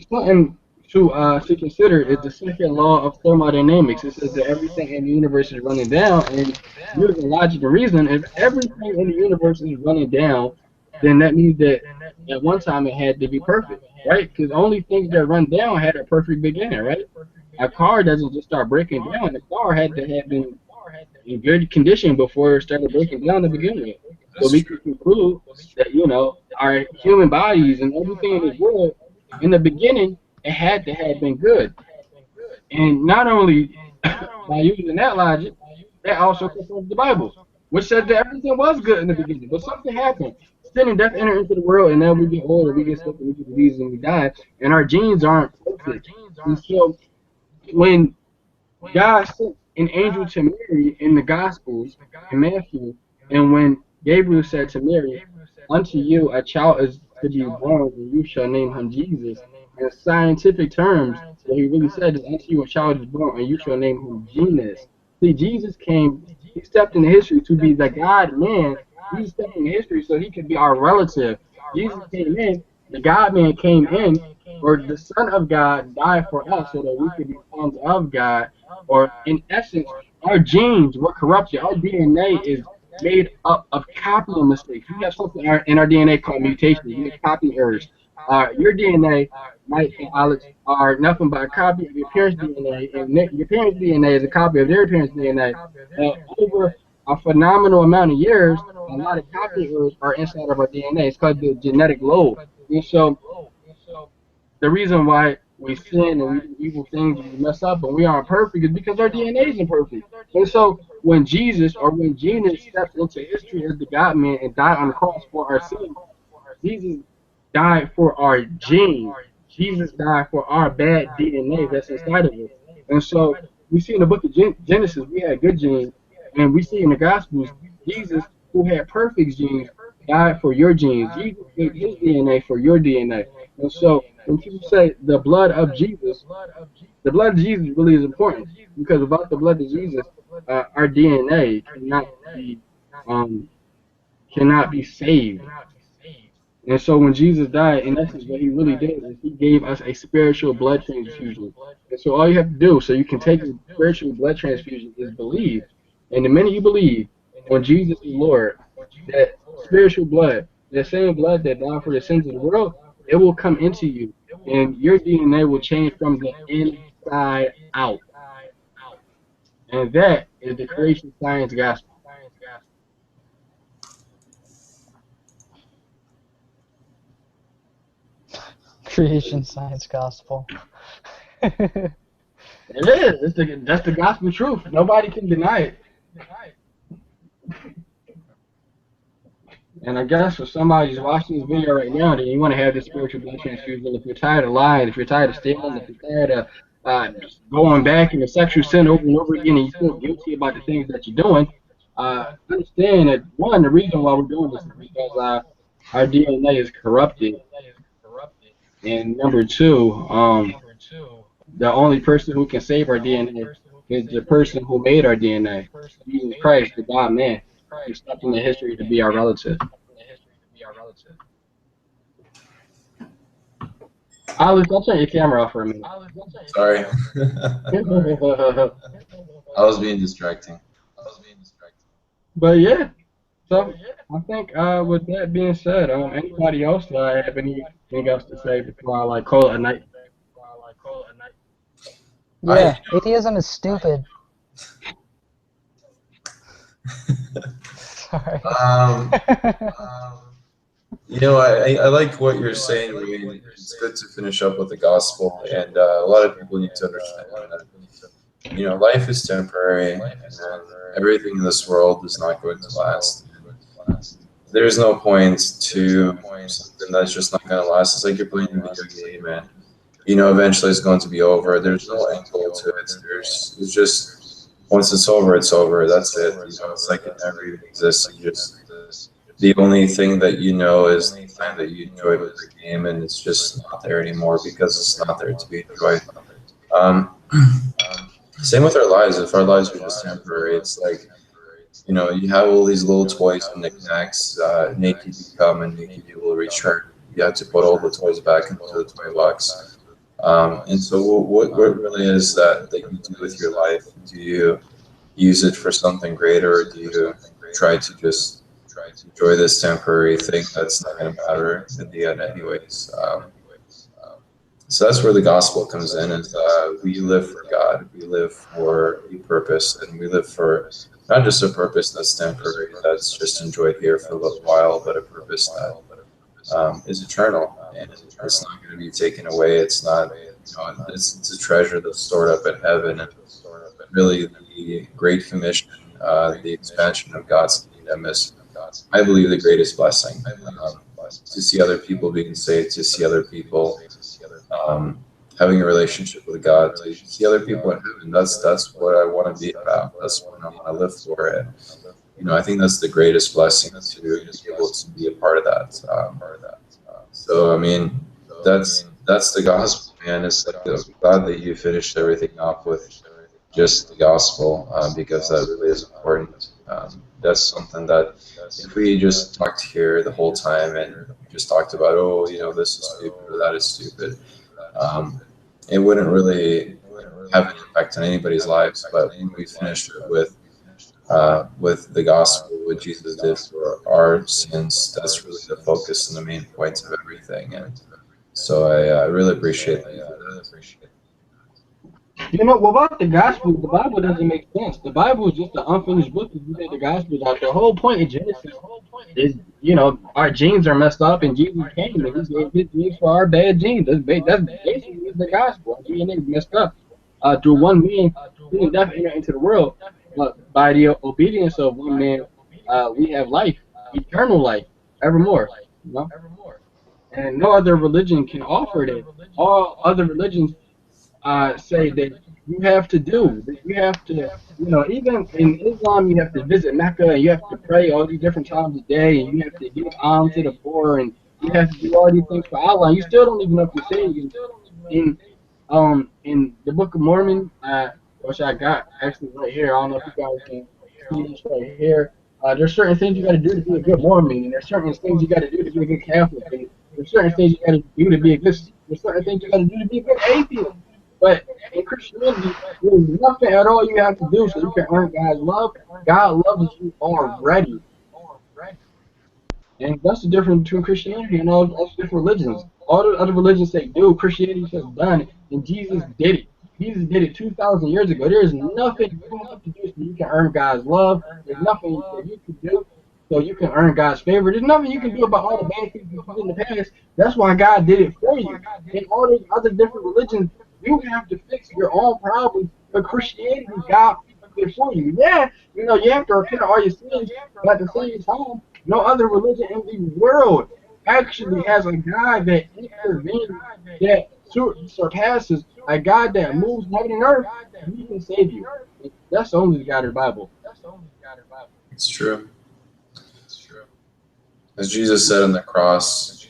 something to consider is the second law of thermodynamics. It says that everything in the universe is running down, and using logic and reason, if everything in the universe is running down, then that means that at one time it had to be perfect, right? Because only things that run down had a perfect beginning, right? A car doesn't just start breaking down. The car had to have been in good condition before it started breaking down to begin with. So we can conclude that, our human bodies and everything in this world, in the beginning, it had to have been good. And not only by using that logic, that also confirms the Bible, which says that everything was good in the beginning. But something happened. Sin and death enter into the world, and now we get older, we get sick, and we get diseases, and we die. And our genes aren't perfect. And so when God sent an angel to Mary in the Gospels, in Matthew, and when Gabriel said to Mary, "Unto you a child is to be born, and you shall name him Jesus." In scientific terms, what he really said is, "Unto you a child is born, and you shall name him Jesus." See, Jesus came, he stepped into history to be the God-man. Jesus stepped into history so he could be our relative. Jesus came in, the God-man came in, or the Son of God died for us so that we could be sons of God. Or in essence, our genes were corrupted. Our DNA is made up of copying mistakes. We have something in our DNA called mutations. We have copy errors. Your DNA, Mike and Alex, are nothing but a copy of your parents' DNA, and your parents' DNA is a copy of their parents' DNA. Over a phenomenal amount of years, a lot of copy errors are inside of our DNA. It's called the genetic load. And so the reason why we sin and we do evil things and we mess up and we aren't perfect is because our DNA isn't perfect. And so when Jesus or when Jesus steps into history as the God-man and died on the cross for our sins, Jesus died for our genes. Jesus died for our bad DNA that's inside of us. And so we see in the book of Genesis, we had good genes, and we see in the Gospels, Jesus, who had perfect genes, died for your genes. Jesus gave his DNA for your DNA. And so when people say the blood of Jesus really is important, because without the blood of Jesus, our DNA cannot be saved. And so when Jesus died, in essence, what he really did is he gave us a spiritual blood transfusion. And so all you have to do, so you can take a spiritual blood transfusion, is believe. And the minute you believe on Jesus is Lord, that spiritual blood, that same blood that died for the sins of the world, it will come into you. And your DNA will change from the inside out. And that is the creation science gospel. Creation science gospel. It is. That's the gospel truth. Nobody can deny it. And I guess for somebody who's watching this video right now, then you want to have this spiritual blood transfusion. If you're tired of lying, if you're tired of stealing, if you're tired of going back into sexual sin over and over again, and you feel guilty about the things that you're doing, understand that one, the reason why we're doing this is because our DNA is corrupted, and number two, the only person who can save our DNA is the person who made our DNA, Jesus Christ, the God Man, who stepped into history to be our relative. Alex, I'll turn your camera off for a minute. Sorry. I was being distracting. But yeah, so I think with that being said, anybody else have anything else to say before I like call it a night? Yeah, atheism is stupid. Sorry. You know, I like what you're saying. I mean, it's good to finish up with the gospel, and a lot of people need to understand that, you know, life is temporary, and everything in this world is not going to last. There's no point to something that's just not going to last. It's like you're playing a video game, and you know, eventually it's going to be over. There's no end goal to it. It's just once it's over, it's over. That's it. You know, it's like it never even exists. You just the only thing that you know is the time that you enjoyed with the game, and it's just not there anymore because it's not there to be enjoyed. Same with our lives. If our lives are just temporary, it's like, you know, you have all these little toys and knickknacks, make you become and make you be able to recharge. You have to put all the toys back into the toy box. And so what really is that you do with your life? Do you use it for something greater, or do you try to just enjoy this temporary thing that's not going to matter in the end anyways? So that's where the gospel comes in, is we live for God, we live for a purpose, and we live for not just a purpose that's temporary, that's just enjoyed here for a little while, but a purpose that is eternal, and it's not going to be taken away. It's not, you know, it's a treasure that's stored up in heaven, and really the Great Commission, the expansion of God's kingdom is, I believe, the greatest blessing. To see other people being saved, to see other people having a relationship with God, to see other people in heaven. That's what I want to be about. That's what I want to live for. And you know, I think that's the greatest blessing, to be able to be a part of that. So I mean, that's the gospel, man. It's like, I'm glad that you finished everything off with just the gospel, because that really is important. That's something that if we just talked here the whole time and just talked about, oh, you know, this is stupid or that is stupid, it wouldn't really have an impact on anybody's lives. But when we finished it with the gospel, what Jesus did for our sins, that's really the focus and the main points of everything. And so I really appreciate that. You know, without the gospel, the Bible doesn't make sense. The Bible is just an unfinished book. If you take the gospel out, the whole point of Genesis is, you know, our genes are messed up, and Jesus came and he gave his genes for our bad genes. That's basically the gospel. Our DNA is messed up. Through one man, being death entered into the world, but by the obedience of one man, we have life, eternal life, evermore. You know, and no other religion can offer that. All other religions say that you have to do, that you have to, you know, even in Islam, you have to visit Mecca, and you have to pray all these different times a day, and you have to give alms to the poor, and you have to do all these things for Allah. And you still don't even know if you're saved. In the Book of Mormon, which I got actually right here. I don't know if you guys can see this right here. There's certain things you got to do to be a good Mormon, and there's certain things you got to do to be a good Catholic, and there's certain things you got to do to be a good. There's certain things you got to do to be a good atheist. But in Christianity, there's nothing at all you have to do so you can earn God's love. God loves you already. And that's the difference between Christianity and all the different religions. All the other religions say, dude, Christianity says done, and Jesus did it. Jesus did it 2,000 years ago. There is nothing you have to do so you can earn God's love. There's nothing that you can do so you can earn God's favor. There's nothing you can do about all the bad things you did in the past. That's why God did it for you. In all these other different religions, you have to fix your own problems. But Christianity, God fixed it for you. Yeah, you know, you have to repent of all your sins, but at the same time, no other religion in the world actually has a God that intervenes, that surpasses, a God that moves heaven and earth, and he can save you. That's only the God of the Bible. It's true. It's true. As Jesus said on the cross,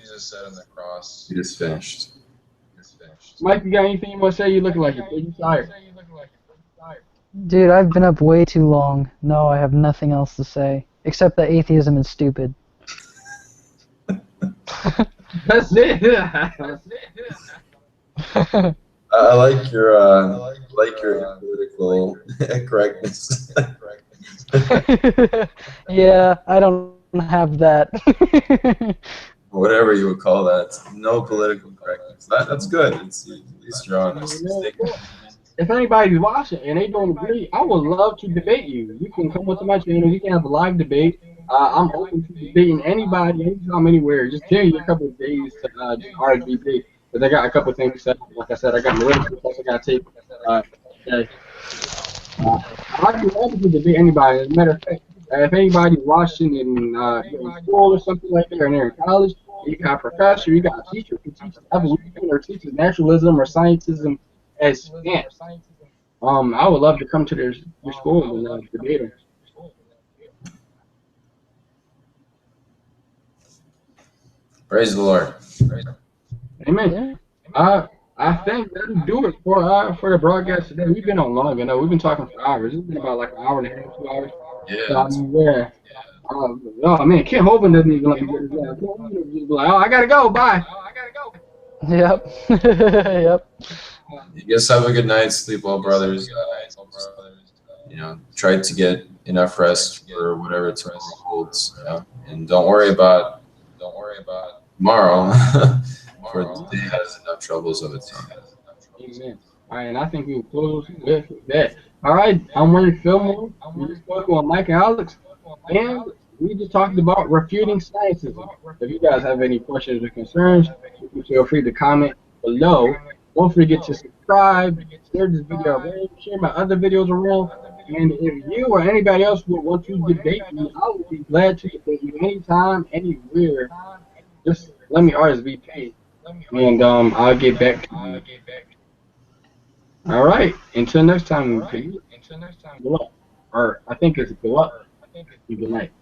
it is finished. Mike, you got anything you want to say? You looking like you're pretty tired. Dude, I've been up way too long. No, I have nothing else to say. Except that atheism is stupid. That's it. I like your political correctness. Yeah, I don't have that. Whatever you would call that. No political correctness. That's good. It's, at least you're honest. If anybody's watching and they don't agree, I would love to debate you. You can come onto my channel. We can have a live debate. I'm open to debating anybody, anytime, anywhere. Just give me a couple of days to just RSVP. Because I got a couple of things set up. Like I said, I got my little stuff I got to take today. I'd be open to debate anybody. As a matter of fact, if anybody's watching and you're in school or something like that, or they're in college, you got a professor, you got a teacher who teaches evolution or teaches naturalism or scientism as science. I would love to come to your school and debate them. Praise the Lord. Amen. I think that'll do it for the broadcast today. We've been on long enough. We've been talking for hours. It's been about like an hour and a half, 2 hours. Yeah. Yeah. Oh man, Ken Hovind doesn't even let me get his down. Ken Hovind just be like, oh, I gotta go. Bye. Yep. Yep. You guys have a good night. Sleep well, brothers. Try to get enough rest for whatever tomorrow holds. And don't worry about tomorrow. For today has enough troubles of its own. Amen. All right, and I think we'll close with that. All right, I'm Wayne Fillmore. We just spoke on Mike and Aleks, and we just talked about refuting scientism. If you guys have any questions or concerns, you can feel free to comment below. Don't forget to subscribe, share this video around, share my other videos around, and if you or anybody else would want to debate me, I would be glad to debate you anytime, anywhere. Just let me RSVP. And I'll get back to you. All right. Until next time. Good luck. Or I think it's good luck. Good night.